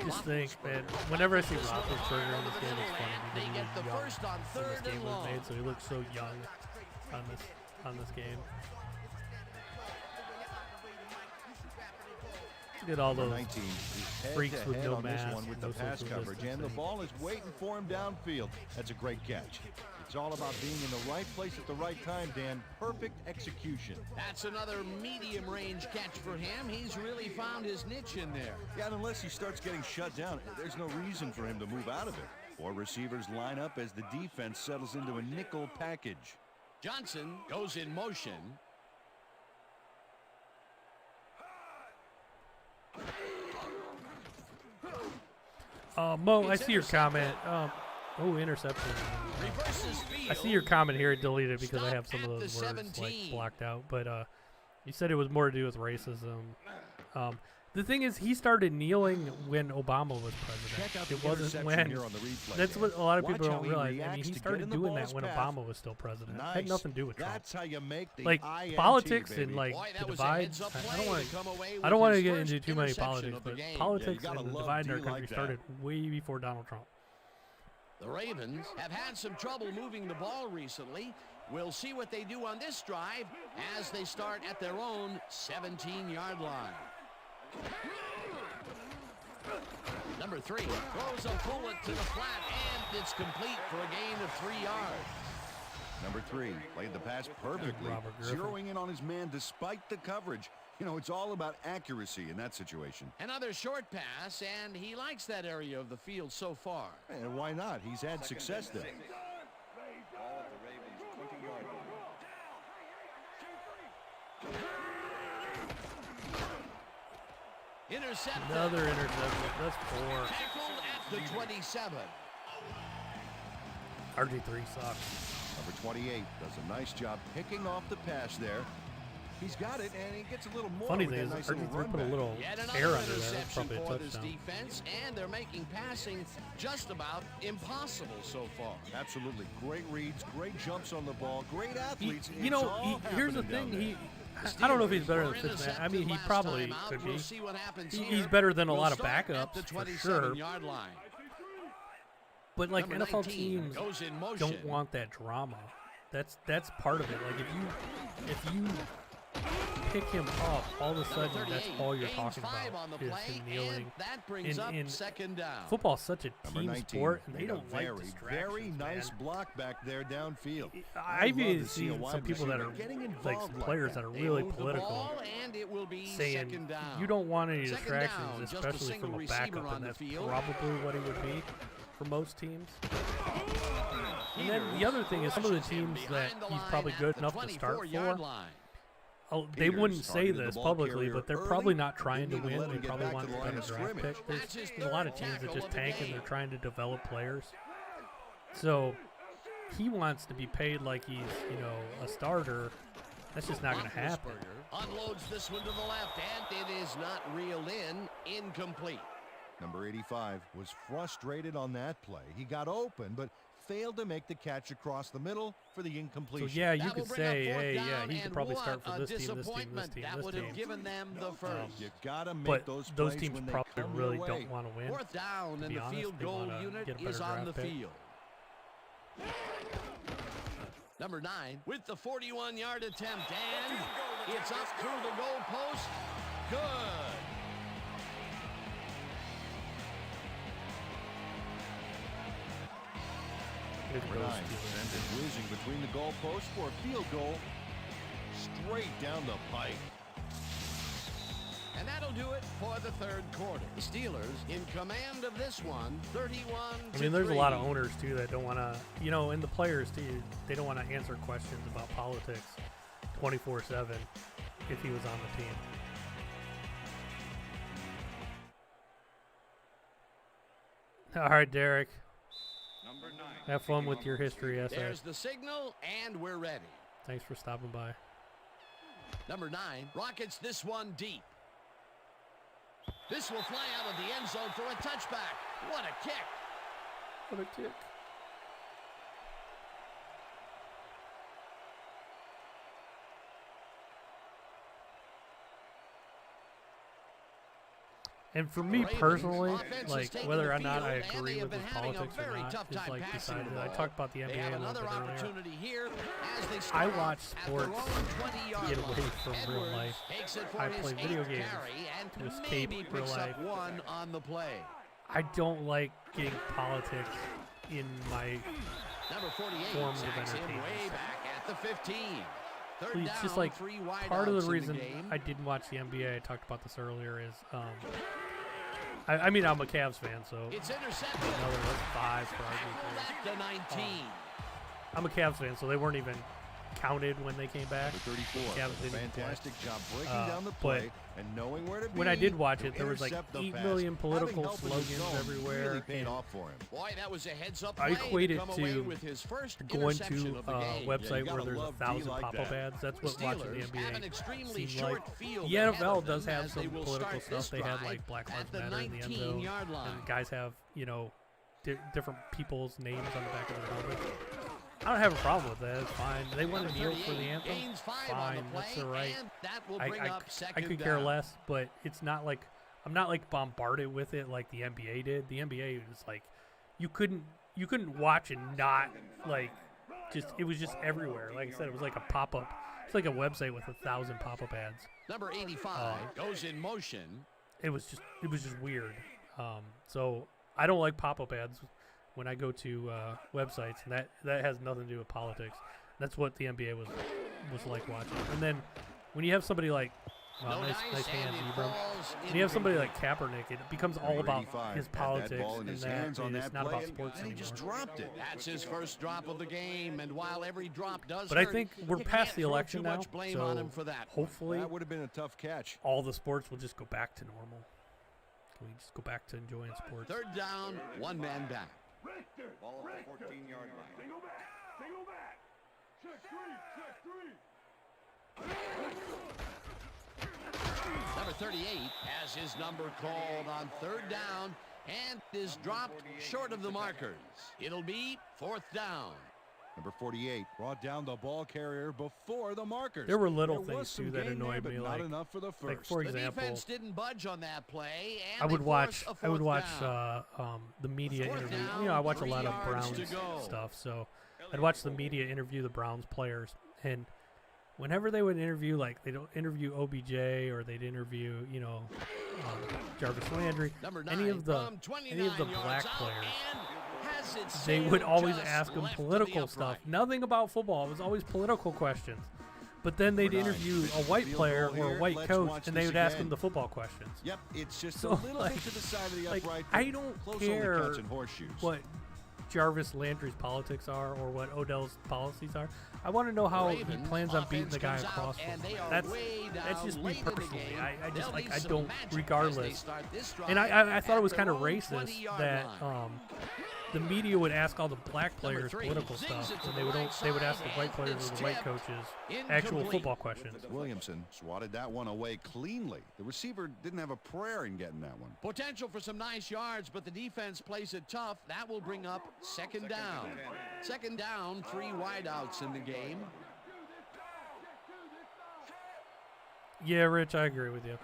Just think, man, whenever I see Roethlisberger in this game, it's funny They because he get was the young first on when third this game and was long. made, so he looks so young on this game. Look at all Number those 19 is freaks with head-to-head no on this mask, one with no the pass social coverage, and the distancing. ball is waiting for him downfield. That's a great catch. It's all about being in the right place at the right time, Dan. Perfect execution. That's another medium range catch for him. He's really found his niche in there. Yeah, and unless he starts getting shut down, there's no reason for him to move out of it. 4 receivers line up as the defense settles into a nickel package. Johnson goes in motion. Mo, I see your comment. Interception. Reverses field. I see your comment here. Delete it because I Stop have some of at those the words 17. blocked out. But you said it was more to do with racism. The thing is, he started kneeling when Obama was Check out president. the It wasn't interception when. here on the replay, That's Dan. what a lot of Watch people how don't he realize. I mean, reacts he to started get in the doing that ball's when path. Obama was still president. It had Nice. nothing to do with Trump. That's how you make the Like INT, politics baby. and like Boy, the that was a divide. heads-up I play don't want to come away I with don't want to his get first into too many interception politics, of the but game. politics Yeah, you and gotta the love divide in our D country like that. started way before Donald Trump. The Ravens have had some trouble moving the ball recently. We'll see what they do on this drive as they start at their own 17-yard line. Number 3 throws a bullet to the flat, and it's complete for a gain of 3 yards. Number 3 played the pass perfectly, Robert Griffin. zeroing in on his man despite the coverage. You know, it's all about accuracy in that situation. Another short pass, and he likes that area of the field so far. And why not? He's had success there. Ball at the Ravens, 20-yard line. Intercepted. Another interception. That's 4. Tackled at the 27. RG3 sucks. Number 28 does a nice job picking off the pass there. He's got it, and he gets a little more. Funny with thing that is, nice little RG3 run put a back. little Yet air another under there. That's interception probably a for this touchdown. defense, and they're making passing just about impossible so far. Absolutely. Great reads, great jumps on the ball, great athletes. You It's know, all here's the happening thing. down I don't know if he's better than Steelers were Fitzmagic. I mean, he intercepted probably last time could out. We'll be. see what happens He's here. better than a We'll lot of start backups, at the for sure. 27-yard line. But like Number NFL 19 teams goes in motion. don't want that drama. That's part of it. Like if you pick him up, all of a sudden that's all you're talking about is him kneeling. That brings up second down. Football's such a team 19 sport, and they made a don't like very distractions, nice man. block back there downfield. I've love even to see a seen wide some people that are receiver getting like involved some like players that. that are They really move the political, ball, and it will be saying second down. you don't want any Second distractions, down, just a especially single from a receiver backup, on and the that's field. probably what he would be for most teams. And then the other thing is some of the teams that he's probably good enough to start for, they wouldn't say targeted the this ball publicly, carrier but they're early, probably not but trying to didn't even win. let They him get probably back to want the a line better of draft scrimmage. pick. That's his There's a lot of third teams that just tackle of the tank and game. they're trying to develop players. So he wants to be paid like he's, you know, a starter. That's just not going to happen. Unloads this one to the left, and it is not reeled in. Incomplete. Number 85 was frustrated on that play. He got open, but failed to make the catch across the middle for the So incompletion. yeah, you That could will bring say, up fourth hey, yeah, down, he could and probably what start for a this team, this team, this disappointment. team, That this would team. have given them the first. You gotta make But those those plays teams when they probably come really your don't way. want to win. Fourth down, To and be the honest, field they goal wanna unit get a better is on the draft pick. field. Number 9 with the 41-yard attempt, and it's up through the goal post. Good. Good Number goal 9 stealer. sent it whizzing between the goalposts for a field goal straight down the pipe. And that'll do it for the third quarter. The Steelers in command of this one, 31 I mean, there's a lot of owners, too, that don't want to, you know, and the players, too, they don't want to answer questions about politics 24/7 if he was on the team. All right, Derek. Have fun with your history essay. There's the signal, and we're ready. Thanks for stopping by. Number 9 rockets this one deep. This will fly out of the end zone for a touchback. What a kick. What a kick. And for me personally, like whether or not I agree with his politics or not is like beside it. I talked about the NBA a little bit earlier. I watch sports to get away from real life. I play video games to escape real life. On the play. I don't like getting politics in my Number 48 forms of sacks him entertainment. way back at the 15. Third It's down, just like 3 wide part of outs the in reason game. I didn't watch the NBA, I talked about this earlier, is I mean, I'm a Cavs fan, so It's intercepted. another 5 for argument's sake. Tackled at the 19. I'm a Cavs fan, so they weren't even counted when they came back. Number 34 Cavs does a didn't play. fantastic job breaking down the but play and knowing where to be. When I did watch it, to there was like intercept the 8 pass. million Having political help in the slogans zone everywhere. really paid and off for him. Boy, that was a heads-up I play equate it come away to with his first going interception to of the a game. website you where gotta there's love D 1,000 like pop-up that. ads. That's The what watching the Steelers have an NBA extremely seems short like. field The ahead NFL of them does have as they some will political start this stuff. They have drive like Black at Lives the Matter in the end zone, 19-yard line. and guys have, you know, different people's names on the back of their helmet. I don't have a problem with that. It's fine. They want to kneel for the anthem. Gains 5 on the Fine, play, that's their right. and that will I bring up I second could care down. less, but it's not like I'm not like bombarded with it like the NBA did. The NBA was like you couldn't watch and not like just it was just everywhere. Like I said, it was like a pop-up. It's like a website with 1,000 pop-up ads. Number 85 goes in motion. It was just weird. So I don't like pop-up ads when I go to websites, and that has nothing to do with politics. That's what the NBA was like watching. And then when you have somebody like nice hands, Ibram. When you have somebody like Kaepernick, it becomes all about his politics, and his that hands on it's that not play, about sports and he anymore. just dropped it. That's his first drop of the game, and while every drop does But I hurt, think we're you past can't the throw election too now, much blame so on him for that. hopefully That would have been a tough catch. all the sports will just go back to normal. Can we just go back to enjoying sports? Third down, one man down. Ball at the 14-yard line. They go back. They go back. Check three. Number 38 has his number called on third down and is dropped short of the markers. It'll be fourth down. Number 48 brought down the ball carrier before the markers. There were little There was things some too that gain there, annoyed but me, not like enough for the first. like for The example, defense didn't budge on that play, and I would they watch force a fourth down. the media Fourth interview. down, You know, I watch a 3 lot of yards Browns to go. stuff, so I'd watch the media interview the Browns players, and whenever they would interview, like they don't interview OBJ or they'd interview, you know, Jarvis Landry, any of the black players, they would always ask them political stuff. Nothing about football. It was always political questions. But then they'd interview a white player or a white coach, and they would ask them the football questions. Yep, it's just So, a little like- bit to the side of the like, upright. I don't close only care counts in horseshoes. what Jarvis Landry's politics are or what Odell's policies are. I want to know how he plans on beating the guy across from him. That's just me personally. I just like I don't regardless. And I thought it was kind of racist that the media would ask all the black players political stuff, and they would ask the white players or the white coaches actual football questions. Williamson swatted that one away cleanly. The receiver didn't have a prayer in getting that one. Potential for some nice yards, but the defense plays it tough. That will bring up second down. Second down, 3 wideouts in the game. Yeah, Rich, I agree with you.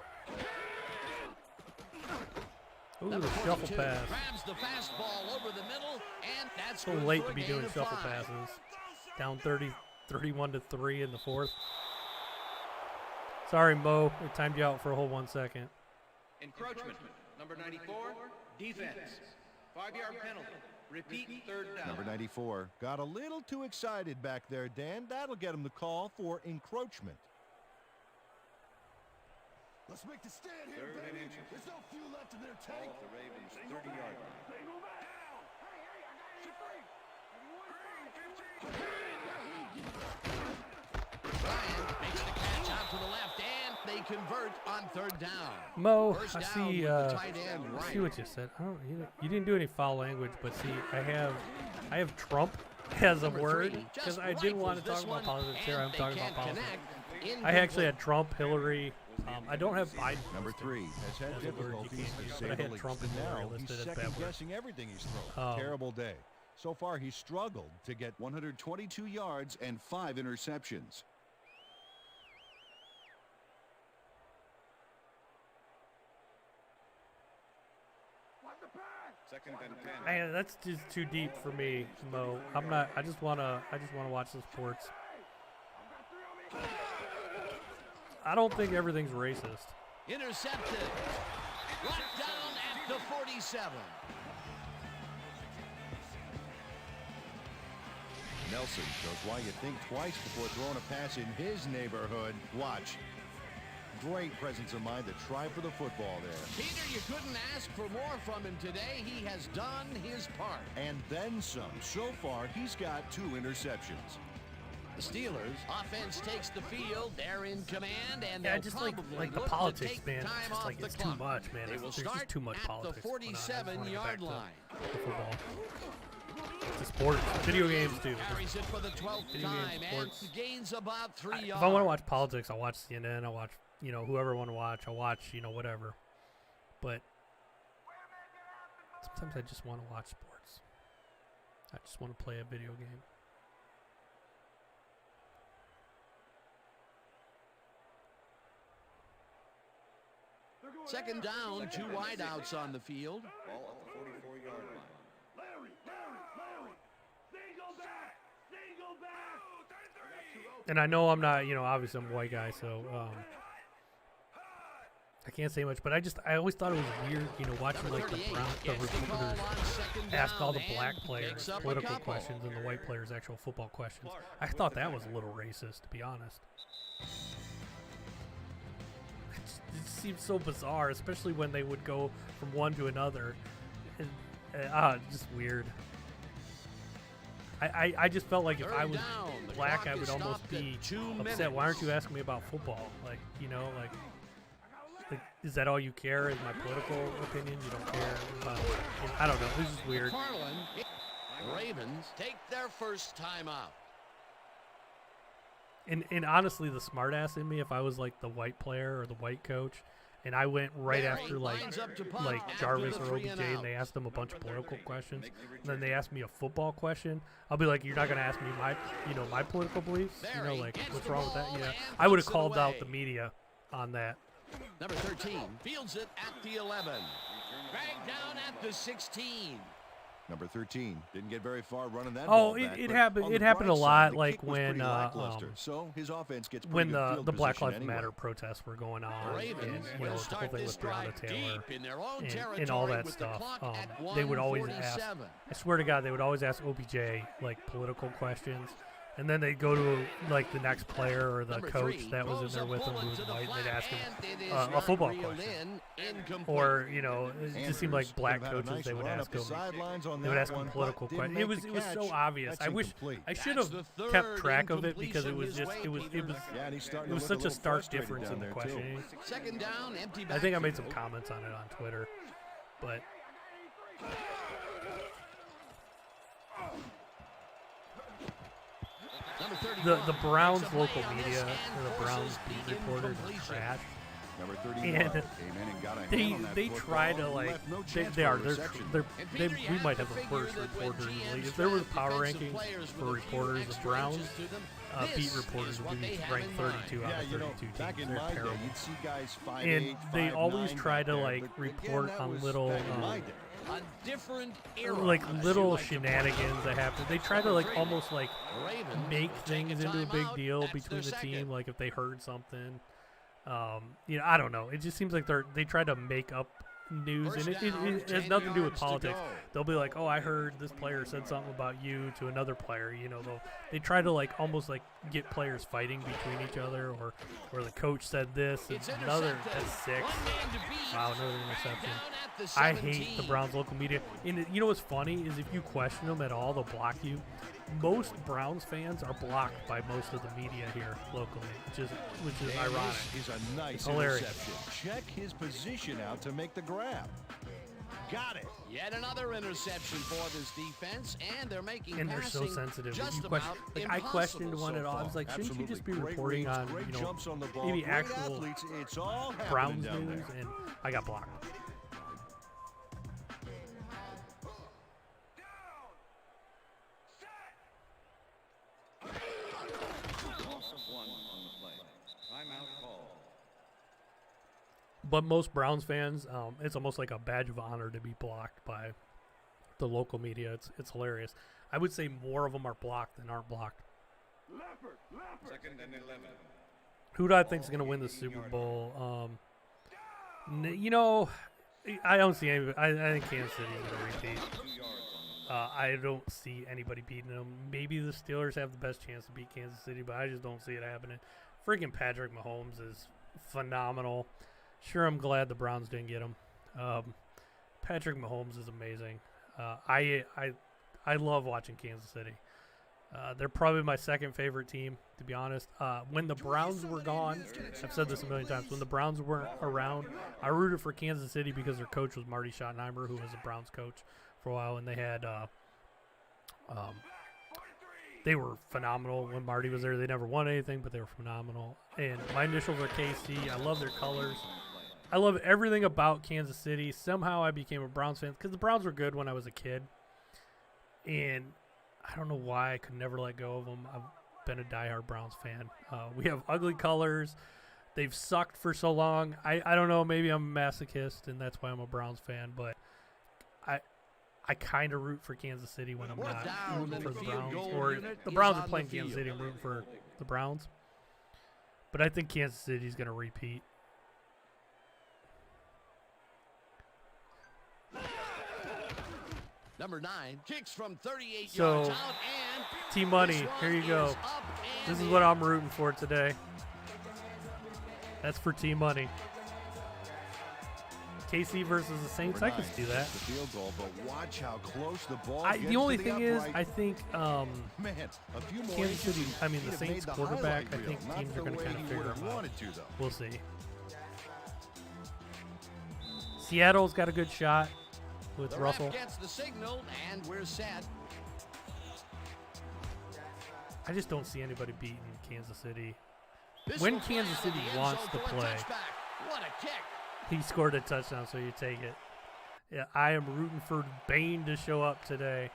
Ooh, the shuffle pass. Grabs the fastball over the middle, and that's So good late for to a be gain doing of shuffle 5. passes. Down 31-3 in the fourth. Sorry, Mo. We timed you out for a whole 1 second. Encroachment, number 94, defense. 5-yard penalty. Repeat, third down. Number 94 got a little too excited back there, Dan. That'll get him the call for encroachment. Let's make the stand here, baby. There's no fuel left in their tank. The Ravens, 30-yard line. Bryant makes the catch out to the left, and they convert on third down. Mo, First I down see. with the tight end, I see Ryan. what you said. I don't. You didn't do any foul language, but see, I have Trump as a Number word 3 because just I didn't want to rifles talk this about one, politics here. and I'm they talking about can't politics. connect. I actually had Trump, Hillary. I don't have Biden. Number 3 has had That's a word you difficulties can't to use, say but I the had least. Trump and And Hillary now he's listed as bad words. second-guessing everything he's thrown. Terrible day. So far, he's struggled to get 122 yards and 5 interceptions. Second and 10. Man, that's just too deep for me, Mo. I'm not. I just wanna watch the sports. I don't think everything's racist. Intercepted. Right down at the 47. Nelson shows why you think twice before throwing a pass in his neighborhood. Watch. Great presence of mind to try for the football there. Peter, you couldn't ask for more from him today. He has done his part. And then some. So far, he's got 2 interceptions. The Steelers offense takes the field. They're in command, and Yeah, they'll just probably like the look to politics, take man. It's time just off like the it's too clock. much, man. They will There's start just too much at politics. the 47-yard line. The football. It's sports, video games too. Carries it for the 12th Video time games, and sports. gains about 3 yards. If I want to watch politics, I'll watch CNN. I'll watch, whoever I want to watch. I'll watch, whatever. But sometimes I just want to watch sports. I just want to play a video game. Second down, 2 wideouts on the field. Ball at the 44-yard line. And I know I'm not, obviously I'm a white guy, so I can't say much. But I always thought it was weird, watching like the reporters ask all the black players political questions and the white players actual football questions. I thought that was a little racist, to be honest. It seems so bizarre, especially when they would go from one to another. And, just weird. I just felt like if I was black, I would almost be upset. Why aren't you asking me about football? Like, is that all you care? Is my political opinion? You don't care? I don't know. This is weird. The Ravens take their first time out. And honestly, the smartass in me, if I was like the white player or the white coach, and I went right after like Jarvis or OBJ, and they asked them a bunch of political questions, and then they asked me a football question, I'll be like, you're not gonna ask me my political beliefs? Like, what's wrong with that? Yeah, I would have called out the media on that. Number 13 fields it at the 11. Dragged down at the 16. Number 13 didn't get very far running that Oh, ball back, it but happened. on It the happened a bright lot, side, the like kick was when pretty lackluster, so his offense gets when pretty good field the Black position Lives anyway. Matter protests were going The on, and Ravens you know, will the whole start thing this with Breonna drive Taylor deep in their own and all territory that with the stuff. clock at They would always ask. 1:47. I swear to God, they would always ask OBJ like political questions, and then they'd go to like the next player or the Number coach 3 that was in throws there a with him bullet who was to the white, and they'd flat, ask him and it is a not football reeled question. incomplete. Or you know, it just seemed like Andrews black could have had a coaches nice they would run ask up the him. sidelines on They would that ask him one, but political didn't questions. make It the was so catch. obvious. That's I wish incomplete. I should That's have the kept third track of it because it was incompletion just his way, it was Yeah, and he's starting it was to look such a little stark frustrated difference down in the there, too. questioning. Second down, empty I think I made backfield. some comments on it on Twitter, but Number 31 the Browns makes a local play on this media and or the forces Browns the beat reporters are incompletion. trash. Number And 31 came in and got a hand on that they football try to and like left no they chance they for a are reception. And Peter, you we have might to have the figure worst that when reporters in the GMs league. If there was draft power defensive rankings players for with a few reporters, the extra Browns inches to them, beat this reporters is would what be they have ranked in mind. 32 out Yeah, of you know, 32 back teams. in They're my day, terrible. you'd see guys 5'8", And they 5'9" always try back to there, like but again, report that on was little back in my day. A different era. like as little you like to put it. shenanigans that happen. They try to like almost like Ravens make will take things into a big timeout. deal That's between their the team. second. Like if they heard something, you know, I don't know. It just seems like they try to make up news, First and down, it has 10 nothing to do with yards to politics. go. They'll be like, "Oh, I heard this player said something about you to another player." You know, they try to like almost like get players fighting between each other, or the coach said this. And It's another intercepted. that's 6. One man to beat. Wow, another interception. Down at the I hate 17. the Browns local media. And you know what's funny is if you question them at all, they'll block you. Most Browns fans are blocked by most of the media here locally, which is ironic. This is a nice Hilarious. interception. Check his position out to make the grab. Got it. Yet another interception for this defense, and they're making And they're so passing sensitive. just You question, about like I questioned impossible one so at all. I far. was like, shouldn't you just be Absolutely. reporting Great on, reads, you great know, jumps on the ball, maybe great actual athletes. It's all happening Browns down news? there. And I got blocked. But most Browns fans, it's almost like a badge of honor to be blocked by the local media. It's hilarious. I would say more of them are blocked than aren't blocked. Second and 11. Who do I think is going to win the Super Bowl? You know, I don't see anybody. I think Kansas City is going to repeat. I don't see anybody beating them. Maybe the Steelers have the best chance to beat Kansas City, but I just don't see it happening. Freaking Patrick Mahomes is phenomenal. Sure, I'm glad the Browns didn't get him. Patrick Mahomes is amazing. I love watching Kansas City. They're probably my second favorite team, to be honest. When the Browns were gone, I've said this a million times, when the Browns weren't around, I rooted for Kansas City because their coach was Marty Schottenheimer, who was a Browns coach for a while, and they had they were phenomenal when Marty was there. They never won anything, but they were phenomenal. And my initials are KC. I love their colors. I love everything about Kansas City. Somehow I became a Browns fan because the Browns were good when I was a kid. And I don't know why I could never let go of them. I've been a diehard Browns fan. We have ugly colors. They've sucked for so long. I don't know. Maybe I'm a masochist, and that's why I'm a Browns fan. But I kind of root for Kansas City when I'm not rooting for the Browns. Or the Browns are playing Kansas City, I'm rooting for the Browns. But I think Kansas City's going to repeat. Number 9 kicks from 38 So, yards out, and T-Money, this here you one go. is up and This is what I'm rooting for today. That's for T-Money. KC versus the Saints, I can see that. The field goal, but watch how close the ball The gets only to the thing is, upright. I think Man, a few more Kansas inches City, and I mean, the he'd have Saints made the quarterback, highlight I think reel, teams not are going the to kind way of he figure would him have out. wanted to, though. We'll see. Seattle's got a good shot with the Russell. ref gets the signal, and we're set. I just don't see anybody beating Kansas City. This When will fly Kansas out of City the end wants zone to for a play. touchback. What a kick. He scored a touchdown, so you take it. Yeah, I am rooting for Bane to show up today.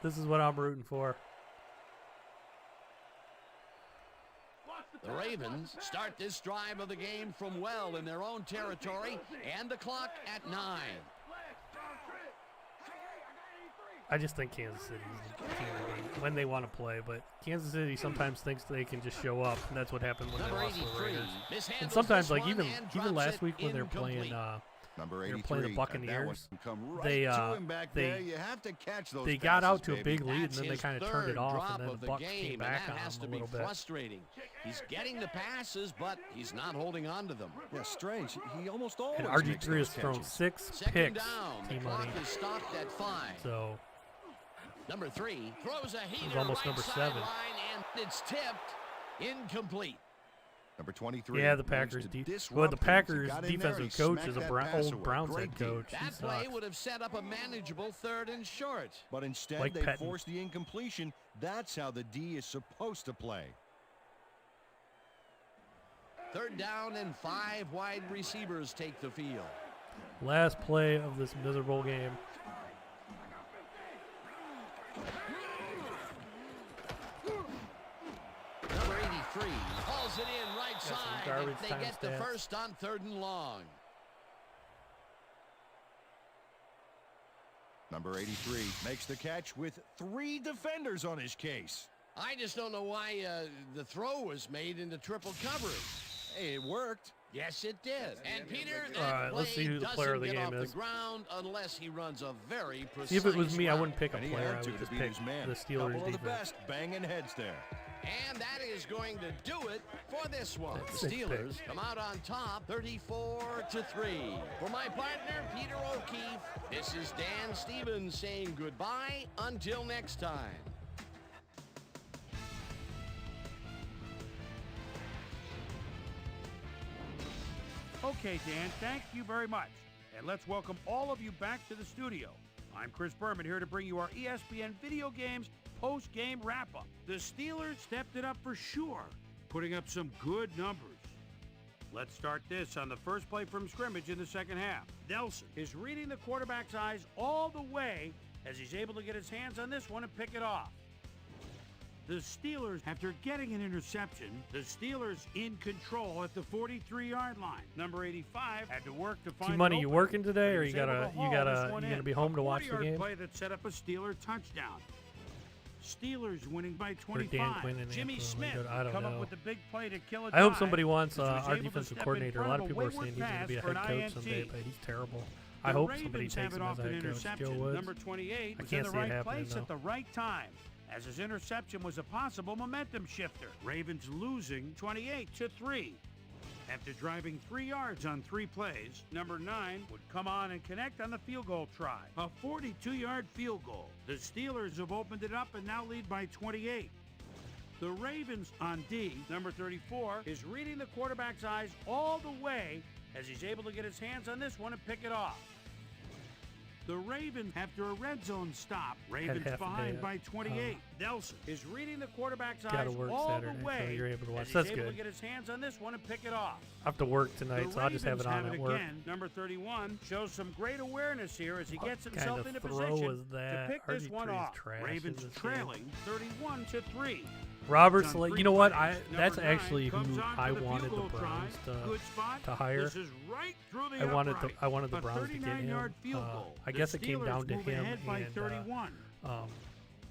This is what I'm rooting for. The Ravens start this drive of the game from well in their own territory, and the clock at 9. I just think Kansas City is the team to beat when they want to play, but Kansas City sometimes thinks they can just show up, and that's what happened when they lost to the Raiders. And sometimes, like even last week when they're playing, Number playing the Buccaneers, they you have to catch those they got out to a baby. big lead, and That's then they his kind of turned it third off, drop and then of the Bucs game, came back and on that has them to a be little bit. frustrating. He's getting the passes, but he's not holding on to them. Yeah, strange. He almost always And makes RG3 has those thrown catches. 6 Second picks, down. The team clock money. is stopped at 5. So Number 3 throws a heater almost right number 7. sideline, and it's tipped incomplete. Number 23. yeah, the Packers. Well, the Packers defensive coach is a old Browns head coach. He That play sucks. would have set up a manageable 3rd and short. But instead, Like they Pettin. forced the incompletion. That's how the D is supposed to play. 3rd down and 5 wide receivers take the field. Last play of this miserable game. Number 83 hauls it in right some side. garbage They time get the stats. first on 3rd and long. Number 83 makes the catch with 3 defenders on his case. I just don't know why the throw was made into triple coverage. Hey, it worked. Yes, it did. And Peter, All that right, let's play see who the player of the doesn't get game off is. the ground unless he runs a very precise See, if it was me, I route. wouldn't pick a And he player. I had to would just beat pick his man. the Steelers Couple of the defense. best banging heads there. And that is going to do it for this one. That's The 6 Steelers picks. come out on top 34-3. For my partner, Peter O'Keefe, this is Dan Stevens saying goodbye until next time. Okay, Dan, thank you very much. And let's welcome all of you back to the studio. I'm Chris Berman here to bring you our ESPN Video Games post-game wrap-up. The Steelers stepped it up for sure, putting up some good numbers. Let's start this on the first play from scrimmage in the second half. Nelson is reading the quarterback's eyes all the way as he's able to get his hands on this one and pick it off. The Steelers, after getting an interception, the Steelers in control at the 43-yard line. Number 85 had to work to find T-Money, an you opening, working today, but or he you was able to haul this one gonna in. be home to watch the 40-yard game? play that set up a Steeler touchdown. Steelers winning by Or Dan 25. Quinn and Jimmy Anthem, Smith I don't come know. up with the big play to kill a I hope drive, somebody wants as he was our able to defensive step in coordinator. A front lot of a people are wayward saying he's going to pass be a for head an coach someday, INT. but he's terrible. The I hope Ravens somebody have takes it him off as a an head coach. interception. Joe Woods. Number 28 I was can't in the see it right happening, place though. at the right time, as his interception was a possible momentum shifter. Ravens losing 28-3. After driving 3 yards on 3 plays, number 9 would come on and connect on the field goal try. A 42-yard field goal. The Steelers have opened it up and now lead by 28. The Ravens on D, number 34, is reading the quarterback's eyes all the way as he's able to get his hands on this one and pick it off. The Ravens, after a red zone stop, Ravens half a behind day. by 28. Nelson is reading the quarterback's Gotta eyes work all Saturday, the so way you're able to watch. as he's That's able to good. get his hands on this one and pick it off. I have to work tonight, The so I'll just have it on Ravens at work. again. Number 31 shows some great awareness here as he gets What himself kind into of throw position was that? to pick this one RG3 is off. trash Ravens in this trailing 31-3. Robert's On like, 3 you know what? plays, that's number 9 actually who comes on I for the field wanted the goal try. Browns Good spot. to hire. This is right through the I wanted upright. the A Browns to get him. 39-yard field goal. I The guess it came Steelers down to move him ahead by and 31.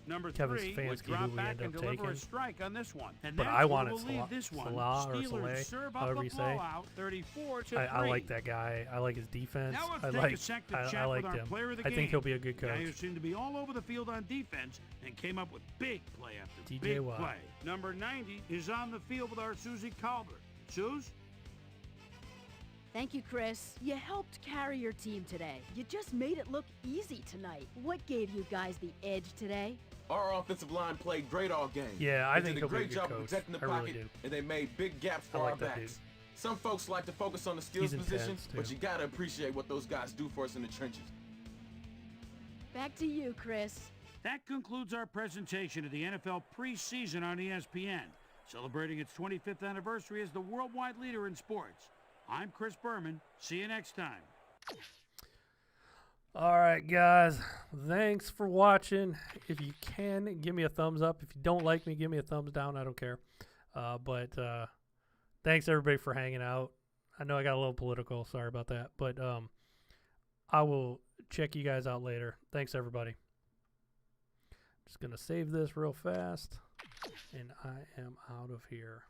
Number Kevin 3 Stefanski, would who drop we back end and up deliver a taking. strike on this one. And But that's I where wanted we'll leave this one. Salah or Steelers Saleh, serve up however a you say. blowout, 34-3. I like that guy. I like his defense. Now let's I take like a sec to I chat with liked our him. player of the I game. think he'll be a good Guy who coach. seemed to be all over the field on defense and came up with big play after TJ big Watt. play. Number 90 is on the field with our Susie Calvert. Suze? Thank you, Chris. You helped carry your team today. You just made it look easy tonight. What gave you guys the edge today? Our offensive line played great all game. Yeah, I They think did a he'll be a great good job coach. of protecting the I really pocket, do. and they made big gaps for I our like that backs. dude. Some folks like to focus on the He's steals position, intense, too. but you gotta appreciate what those guys do for us in the trenches. Back to you, Chris. That concludes our presentation of the NFL preseason on ESPN, celebrating its 25th anniversary as the worldwide leader in sports. I'm Chris Berman. See you next time. All right, guys. Thanks for watching. If you can, give me a thumbs up. If you don't like me, give me a thumbs down. I don't care. But thanks, everybody, for hanging out. I know I got a little political. Sorry about that. But I will check you guys out later. Thanks, everybody. Just going to save this real fast, and I am out of here.